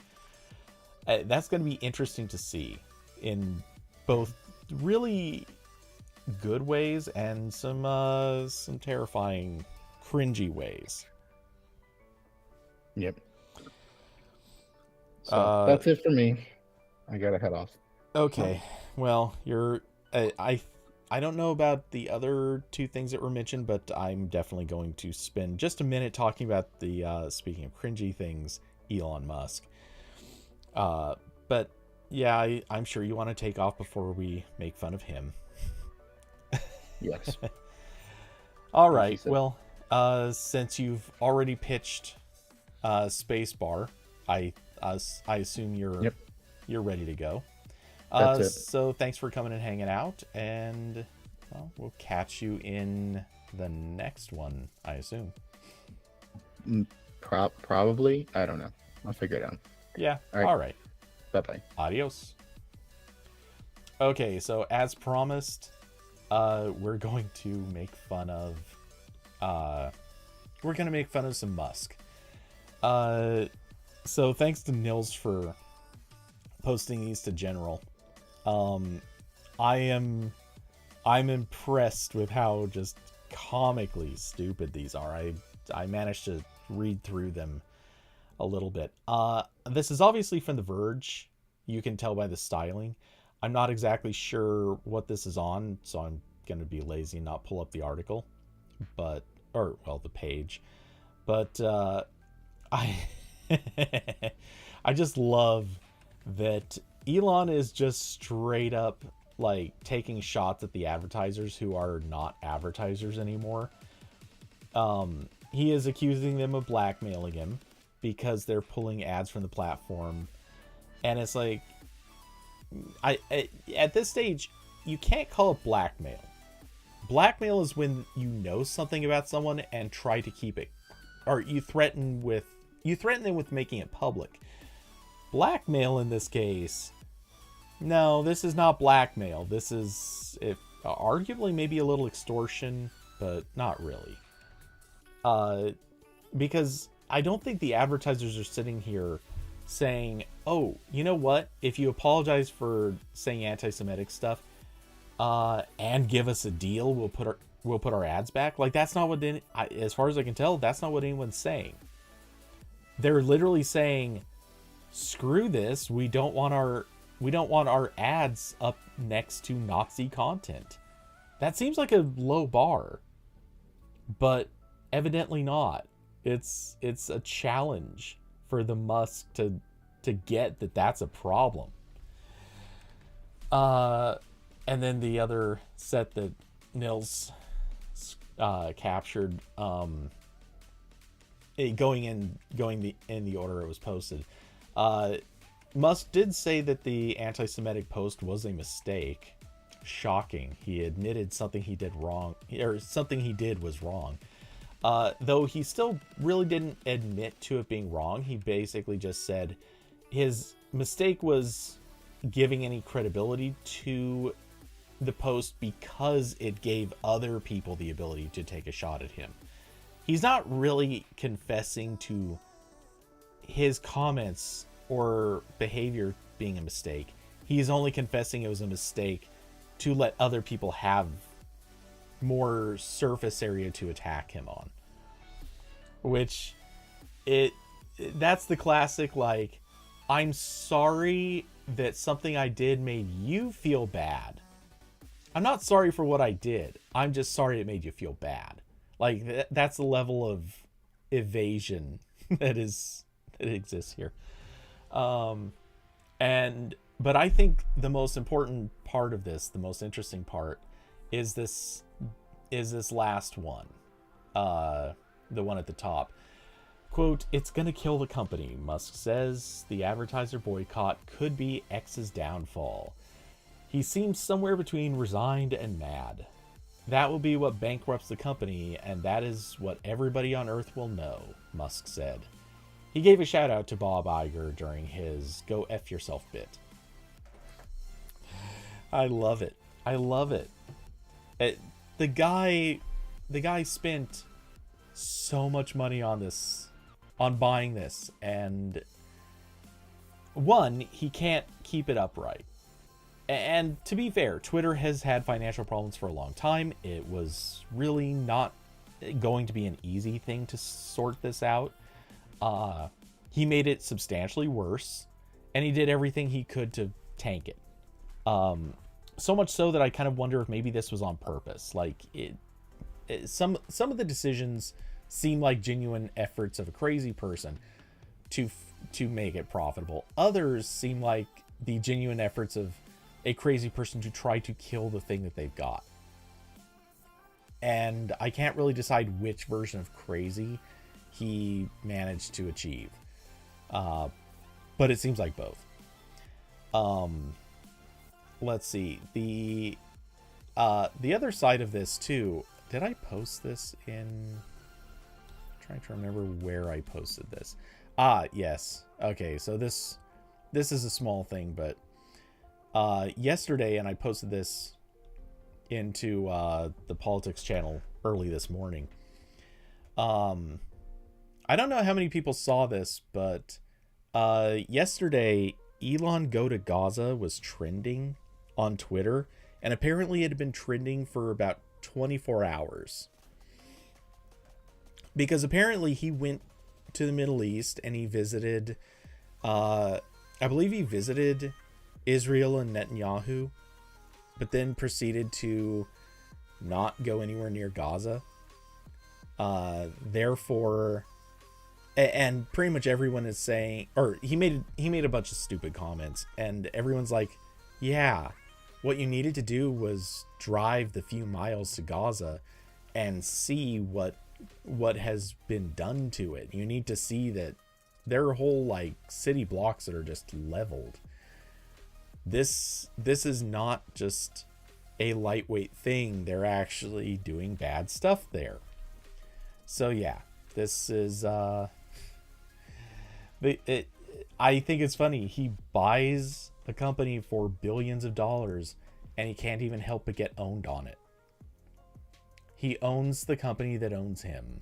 interesting to see in both really good ways and some terrifying, cringy ways. Yep. So that's it for me. I gotta head off. Okay. Well, I don't know about the other two things that were mentioned, but I'm definitely going to spend just a minute talking about the speaking of cringy things, Elon Musk. But yeah, I'm sure you want to take off before we make fun of him. Yes. All right. Well, since you've already pitched Spacebar, I assume you're ready to go. That's it. So thanks for coming and hanging out, and well, we'll catch you in the next one, I assume. Probably. I don't know. I'll figure it out. Yeah. All right. Bye-bye. Adios. Okay, so as promised, we're going to make fun of some Musk. So thanks to Nils for posting these to general. I'm impressed with how just comically stupid these are. I managed to read through them a little bit. This is obviously from The Verge. You can tell by the styling. I'm not exactly sure what this is on, so I'm gonna be lazy and not pull up the article, the page. But I I just love that Elon is just straight up like taking shots at the advertisers who are not advertisers anymore. He is accusing them of blackmailing him because they're pulling ads from the platform, and it's like, at this stage you can't call it blackmail. Blackmail is when you know something about someone and try to keep it, or you threaten them with making it public. Blackmail in this case, no, this is not blackmail. This is arguably maybe a little extortion, but not really. Because I don't think the advertisers are sitting here saying, oh, you know what? If you apologize for saying anti-Semitic stuff, and give us a deal, we'll put our ads back. Like, that's not what, as far as I can tell, that's not what anyone's saying. They're literally saying, screw this. We don't want our ads up next to Nazi content. That seems like a low bar, but evidently not. It's a challenge for the Musk to get that that's a problem. And then the other set that Nils captured, going in the order it was posted. Musk did say that the anti-Semitic post was a mistake. Shocking. He admitted something he did wrong, or something he did was wrong. Though he still really didn't admit to it being wrong. He basically just said his mistake was giving any credibility to the post because it gave other people the ability to take a shot at him. he's not really confessing to his comments or behavior being a mistake. He's only confessing it was a mistake to let other people have more surface area to attack him on. Which that's the classic, like, I'm sorry that something I did made you feel bad. I'm not sorry for what I did. I'm just sorry it made you feel bad. Like, that's the level of evasion that exists here. But I think the most important part of this, the most interesting part, is this last one. The one at the top. Quote, "It's gonna kill the company," Musk says. The advertiser boycott could be X's downfall. He seems somewhere between resigned and mad. That will be what bankrupts the company, and that is what everybody on Earth will know, Musk said. He gave a shout out to Bob Iger during his "Go F Yourself" bit. I love it. I love it. The guy spent so much money on buying this, and one, he can't keep it upright. And to be fair, Twitter has had financial problems for a long time. It was really not going to be an easy thing to sort this out. He made it substantially worse, and he did everything he could to tank it. So much so that I kind of wonder if maybe this was on purpose. Like, some of the decisions seem like genuine efforts of a crazy person to make it profitable. Others seem like the genuine efforts of a crazy person to try to kill the thing that they've got. And I can't really decide which version of crazy he managed to achieve. But it seems like both. Let's see. The other side of this too. Did I post this in? I'm trying to remember where I posted this. Yes. Okay, so this is a small thing, but yesterday, and I posted this into the politics channel early this morning. I don't know how many people saw this, but yesterday, Elon Go to Gaza was trending on Twitter, and apparently it had been trending for about 24 hours. Because apparently he went to the Middle East and he visited, I believe he visited Israel and Netanyahu, but then proceeded to not go anywhere near Gaza. Therefore, and pretty much everyone is saying, or he made a bunch of stupid comments, and everyone's like, yeah, what you needed to do was drive the few miles to Gaza and see what has been done to it. You need to see that there are whole like city blocks that are just leveled. This is not just a lightweight thing. They're actually doing bad stuff there. So yeah, this is I think it's funny. He buys a company for billions of dollars and he can't even help but get owned on it. He owns the company that owns him.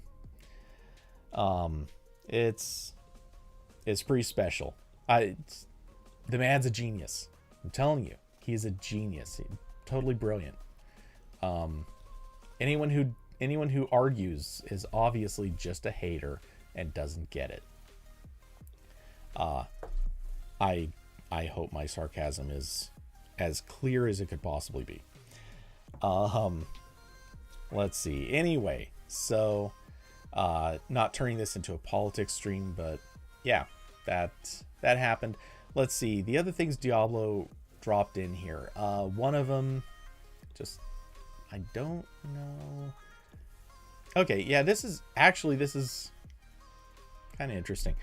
It's pretty special. The man's a genius. I'm telling you, he's a genius. Totally brilliant. Anyone who argues is obviously just a hater and doesn't get it. I hope my sarcasm is as clear as it could possibly be. Let's see. Anyway, so not turning this into a politics stream, but yeah, that happened. Let's see. The other things Diablo dropped in here. One of them, I don't know. Okay, yeah, this is kind of interesting.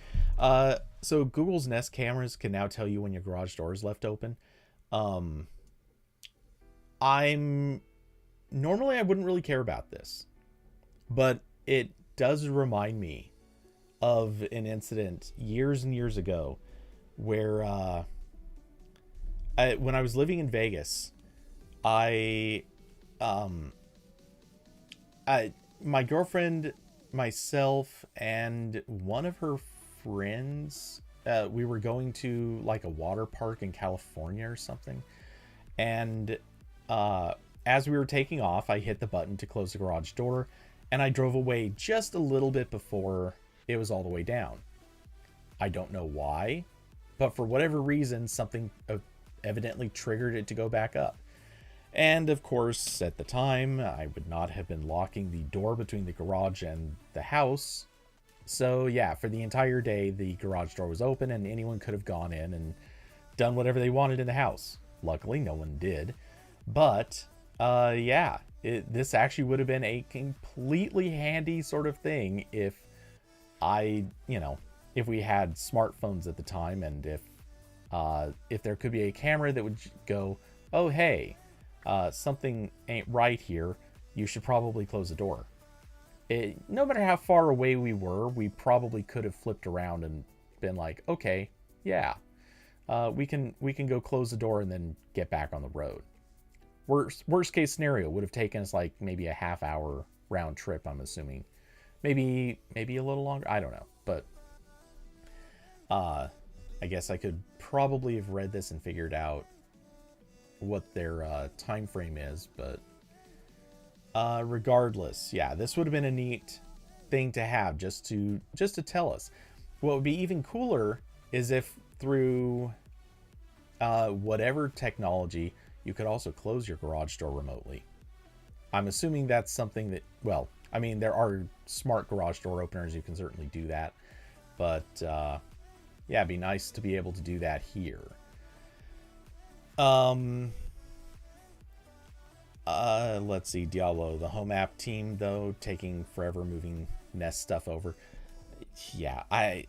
So Google's Nest cameras can now tell you when your garage door is left open. Normally I wouldn't really care about this, but it does remind me of an incident years and years ago where when I was living in Vegas, my myself and one of her friends, we were going to like a water park in California or something. And as we were taking off, I hit the button to close the garage door, and I drove away just a little bit before it was all the way down. I don't know why, but for whatever reason, something evidently triggered it to go back up. And of course, at the time, I would not have been locking the door between the garage and the house. So yeah, for the entire day, the garage door was open and anyone could have gone in and done whatever they wanted in the house. Luckily, no one did. But yeah, this actually would have been a completely handy sort of thing if if we had smartphones at the time, and if there could be a camera that would go, oh hey, something ain't right here, you should probably close the door. No matter how far away we were, we probably could have flipped around and been like, okay, yeah, we can go close the door and then get back on the road. Worst case scenario would have taken us like maybe a half-hour round trip, I'm assuming. Maybe a little longer, I don't know. But I guess I could probably have read this and figured out what their time frame is, but regardless, yeah, this would have been a neat thing to have just to tell us. What would be even cooler is if through whatever technology you could also close your garage door remotely. I'm assuming that's something that, well, I mean, there are smart garage door openers, you can certainly do that, but yeah, it'd be nice to be able to do that here. Let's see, Diablo, the home app team, though, taking forever moving Nest stuff over. Yeah, I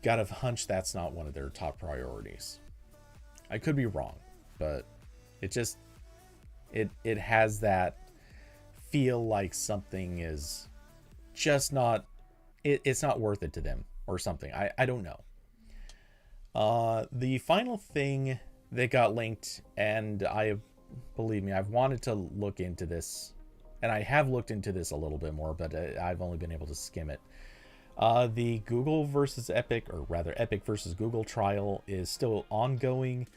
got a hunch that's not one of their top priorities. I could be wrong, but it just, it has that feel like something is just not, it's not worth it to them or something. I don't know. The final thing that got linked, and believe me, I've wanted to look into this, and I have looked into this a little bit more, but I've only been able to skim it. The Google versus Epic, or rather Epic versus Google trial is still ongoing.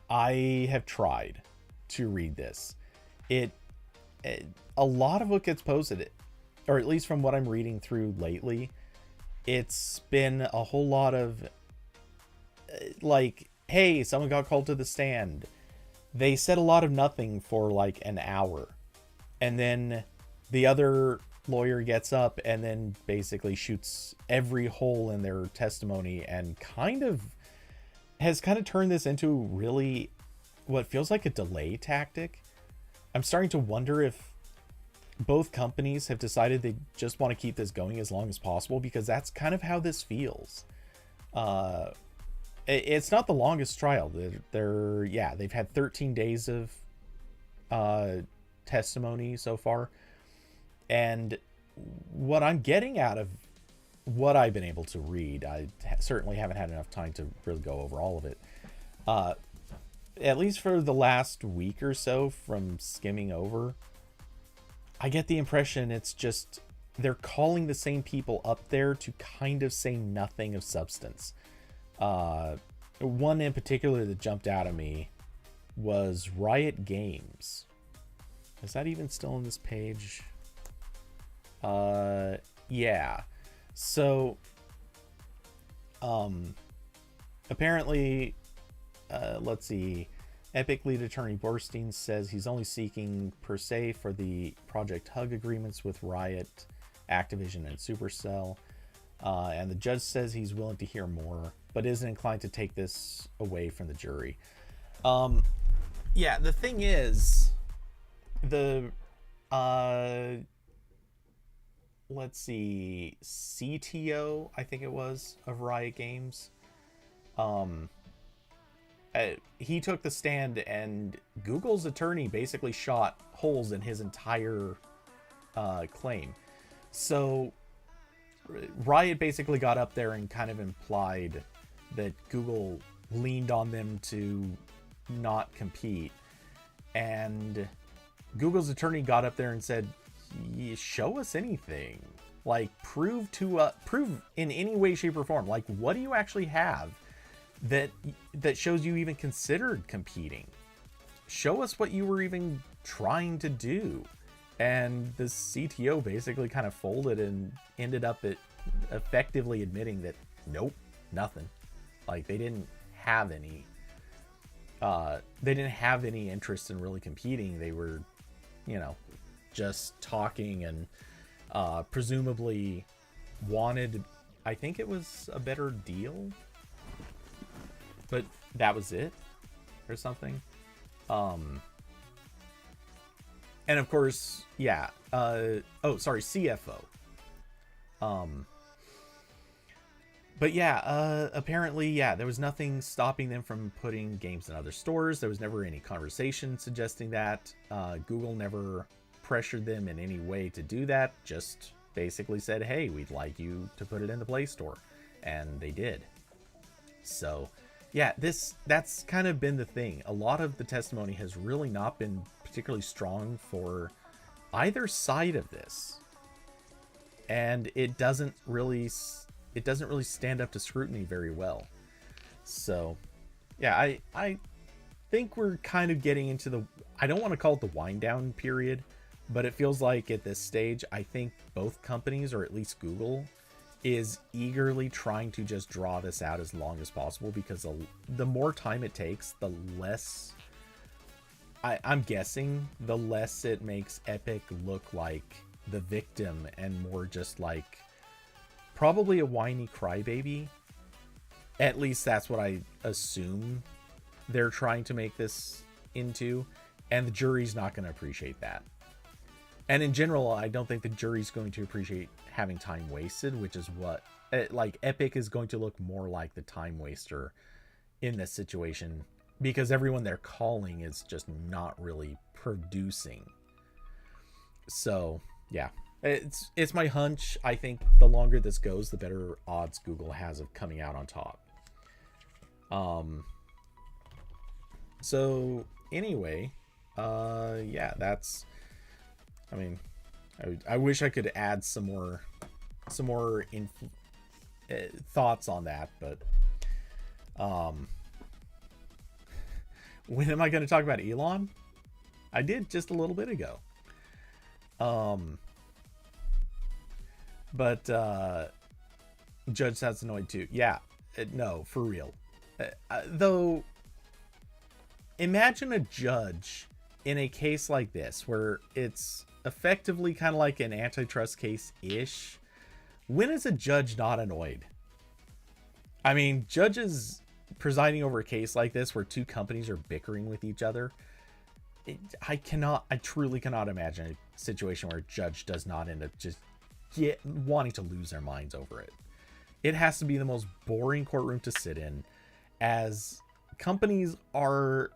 I have tried to read this. A lot of what gets posted, or at least from what I'm reading through lately, it's been a whole lot of like, hey, someone got called to the stand. They said a lot of nothing for like an hour. And then the other lawyer gets up and then basically shoots every hole in their testimony and has turned this into really what feels like a delay tactic. I'm starting to wonder if both companies have decided they just want to keep this going as long as possible, because that's kind of how this feels. It's not the longest trial. They've had 13 days of testimony so far. And what I'm getting out of what I've been able to read, I certainly haven't had enough time to really go over all of it. At least for the last week or so from skimming over, I get the impression it's just they're calling the same people up there to kind of say nothing of substance. One in particular that jumped out at me was Riot Games. Is that even still on this page? Yeah. So, apparently, let's see. Epic lead attorney Borstein says he's only seeking per se for the Project Hug agreements with Riot, Activision, and Supercell. And the judge says he's willing to hear more, but isn't inclined to take this away from the jury. Yeah, the thing is, let's see, CTO, I think it was, of Riot Games. He took the stand, and Google's attorney basically shot holes in his entire claim. So Riot basically got up there and kind of implied that Google leaned on them to not compete. And Google's attorney got up there and said show us anything. Like, prove in any way, shape, or form. Like, what do you actually have that shows you even considered competing? Show us what you were even trying to do. And the CTO basically kind of folded and ended up effectively admitting that nope, nothing. Like, they didn't have any interest in really competing. They were, just talking and presumably wanted, I think it was a better deal, but that was it or something. And of course, yeah. CFO. But yeah, apparently, yeah, there was nothing stopping them from putting games in other stores. There was never any conversation suggesting that. Google never pressured them in any way to do that. Just basically said, hey, we'd like you to put it in the Play Store. And they did. So, yeah, that's kind of been the thing. A lot of the testimony has really not been particularly strong for either side of this. And it doesn't really stand up to scrutiny very well. So, yeah, I think we're kind of getting into I don't want to call it the wind down period, but it feels like at this stage, I think both companies, or at least Google, is eagerly trying to just draw this out as long as possible, because the more time it takes, the less, I'm guessing, the less it makes Epic look like the victim and more just like probably a whiny crybaby. At least that's what I assume they're trying to make this into, and the jury's not going to appreciate that. And in general, I don't think the jury's going to appreciate having time wasted, which is what, like, Epic is going to look more like the time waster in this situation, because everyone they're calling is just not really producing. So, yeah. It's my hunch. I think the longer this goes, the better odds Google has of coming out on top. So anyway, yeah, that's, I mean, I wish I could add some more thoughts on that, but when am I going to talk about Elon? I did just a little bit ago. But Judge sounds annoyed too. Yeah, no, for real. Though, imagine a judge in a case like this, where it's effectively kind of like an antitrust case-ish. When is a judge not annoyed? I mean, judges presiding over a case like this, where two companies are bickering with each other, I truly cannot imagine a situation where a judge does not end up just wanting to lose their minds over it. It has to be the most boring courtroom to sit in, as companies are,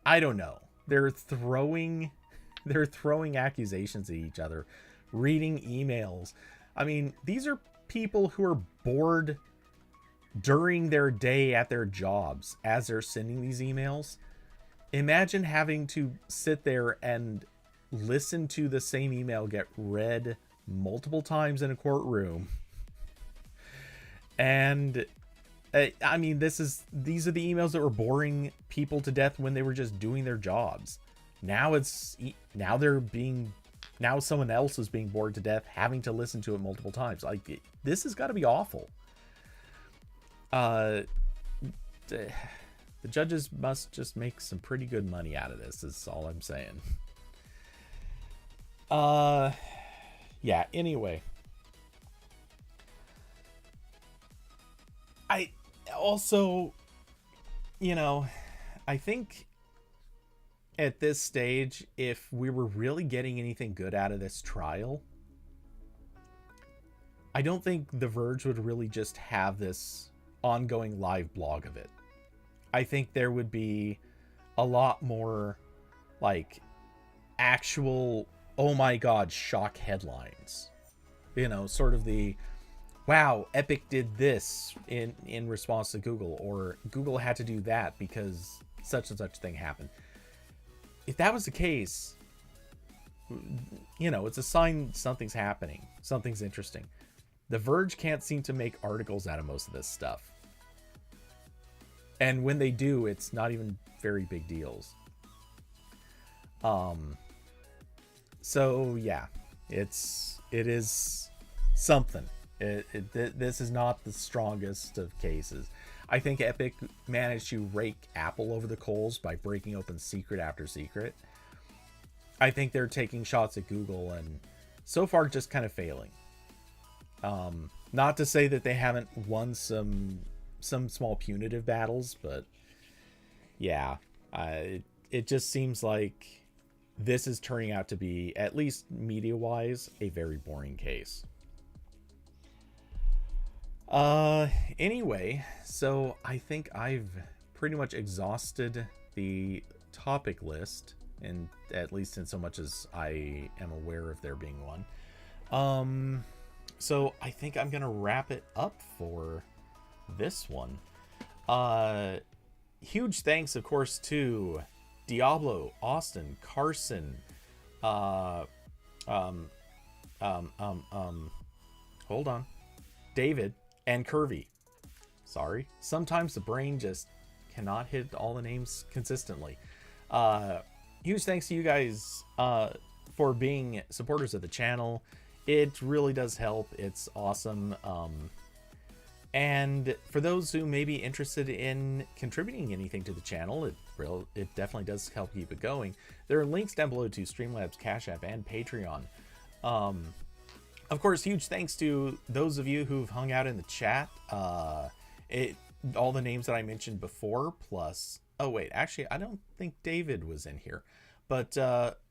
I don't know, they're throwing accusations at each other, reading emails. I mean, these are people who are bored during their day at their jobs as they're sending these emails. Imagine having to sit there and listen to the same email get read multiple times in a courtroom. And I mean, these are the emails that were boring people to death when they were just doing their jobs. Now someone else is being bored to death having to listen to it multiple times. Like, this has got to be awful. The judges must just make some pretty good money out of this, is all I'm saying. Yeah, anyway. I also, I think at this stage, if we were really getting anything good out of this trial, I don't think The Verge would really just have this ongoing live blog of it. I think there would be a lot more, like, actual, oh my god, shock headlines. Sort of the, wow, Epic did this in response to Google, or Google had to do that because such and such thing happened. If that was the case, you know, it's a sign something's happening, something's interesting. The Verge can't seem to make articles out of most of this stuff. And when they do, it's not even very big deals. So yeah, it is something. This is not the strongest of cases. I think Epic managed to rake Apple over the coals by breaking open secret after secret. I think they're taking shots at Google and so far just kind of failing. Not to say that they haven't won some small punitive battles, but yeah, it just seems like this is turning out to be, at least media-wise, a very boring case. Anyway, so I think I've pretty much exhausted the topic list, and at least in so much as I am aware of there being one. So I think I'm gonna wrap it up for this one. Huge thanks, of course, to Diablo, Austin, Carson, hold on, David, and Curvy. Sorry, sometimes the brain just cannot hit all the names consistently. Huge thanks to you guys for being supporters of the channel. It really does help. It's awesome. And for those who may be interested in contributing anything to the channel, it definitely does help keep it going. There are links down below to Streamlabs, Cash App, and Patreon. Of course, huge thanks to those of you who've hung out in the chat. All the names that I mentioned before, plus... Oh, wait, actually, I don't think David was in here. But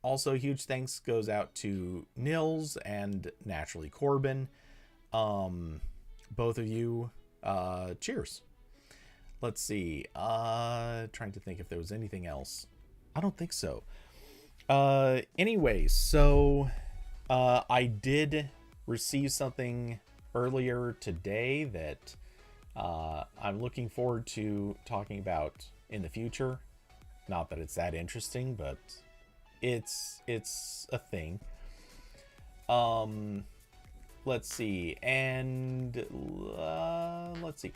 also, huge thanks goes out to Nils and naturally Corbin. Both of you, cheers. Let's see. Trying to think if there was anything else. I don't think so. Anyway, so I did receive something earlier today that I'm looking forward to talking about in the future. Not that it's that interesting, but it's a thing. Let's see, and let's see.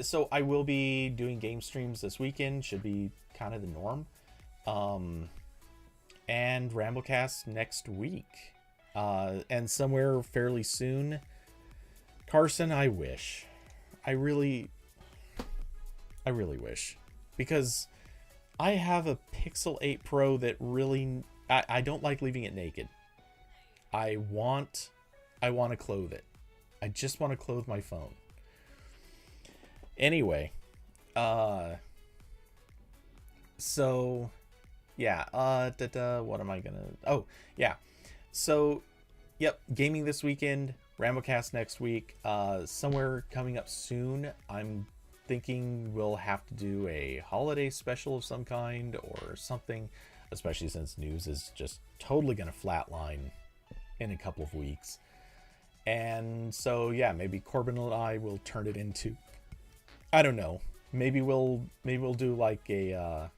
So I will be doing game streams this weekend. Should be kind of the norm. And RambleCast next week. And somewhere fairly soon. Carson, I wish. I really wish. Because I have a Pixel 8 Pro that really... I don't like leaving it naked. I want to clothe it. I just want to clothe my phone. Anyway, so yeah, what am I gonna... Oh, yeah. So, yep, gaming this weekend, RambleCast next week, somewhere coming up soon. I'm thinking we'll have to do a holiday special of some kind or something, especially since news is just totally gonna flatline in a couple of weeks. And so yeah, maybe Corbin and I will turn it into, I don't know, maybe we'll do like a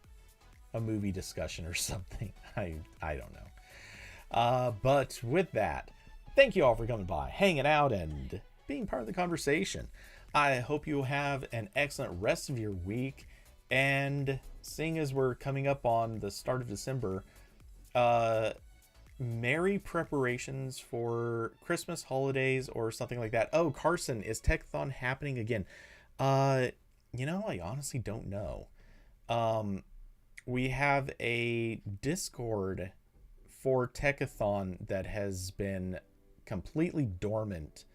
movie discussion or something. I don't know. But with that, thank you all for coming by, hanging out, and being part of the conversation. I hope you have an excellent rest of your week, and seeing as we're coming up on the start of December, merry preparations for Christmas, holidays, or something like that. Oh, Carson, is Techathon happening again? You know, I honestly don't know. We have a Discord for Techathon that has been completely dormant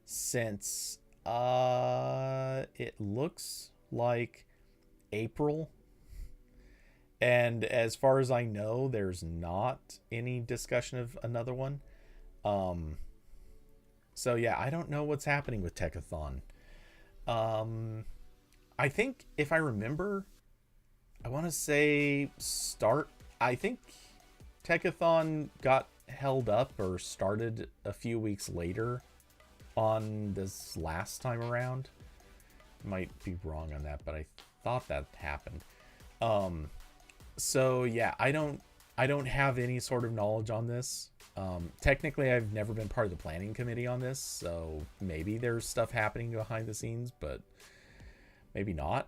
since it looks like April. And as far as I know, there's not any discussion of another one. So yeah, I don't know what's happening with Techathon. I think if I remember, I want to say I think Techathon got held up or started a few weeks later on this last time around. Might be wrong on that, but I thought that happened. So yeah, I don't I don't have any sort of knowledge on this. Technically, I've never been part of the planning committee on this, so maybe there's stuff happening behind the scenes, but maybe not.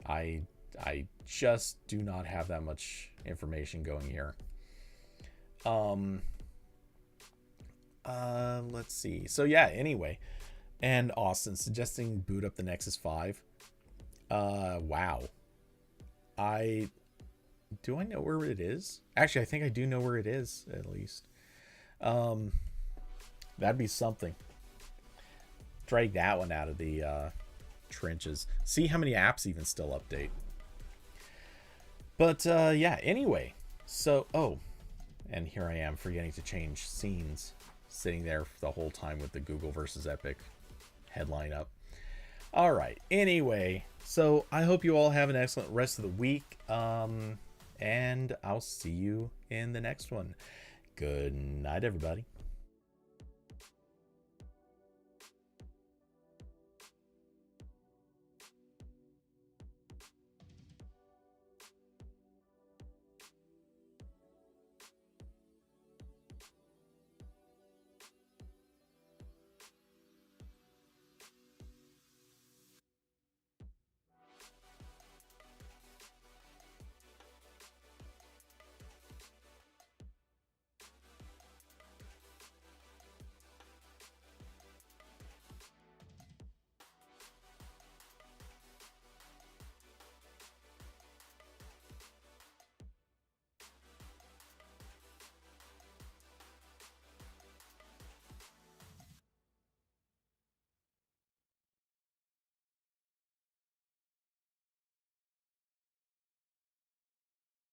I just do not have that much information going here. Let's see. So yeah, anyway. And Austin suggesting boot up the Nexus 5. Wow. Do I know where it is? Actually, I think I do know where it is, at least. That'd be something. Drag that one out of the trenches. See how many apps even still update. But yeah, anyway. So, and here I am forgetting to change scenes. Sitting there the whole time with the Google versus Epic headline up. All right. Anyway, so I hope you all have an excellent rest of the week. And I'll see you in the next one. Good night, everybody.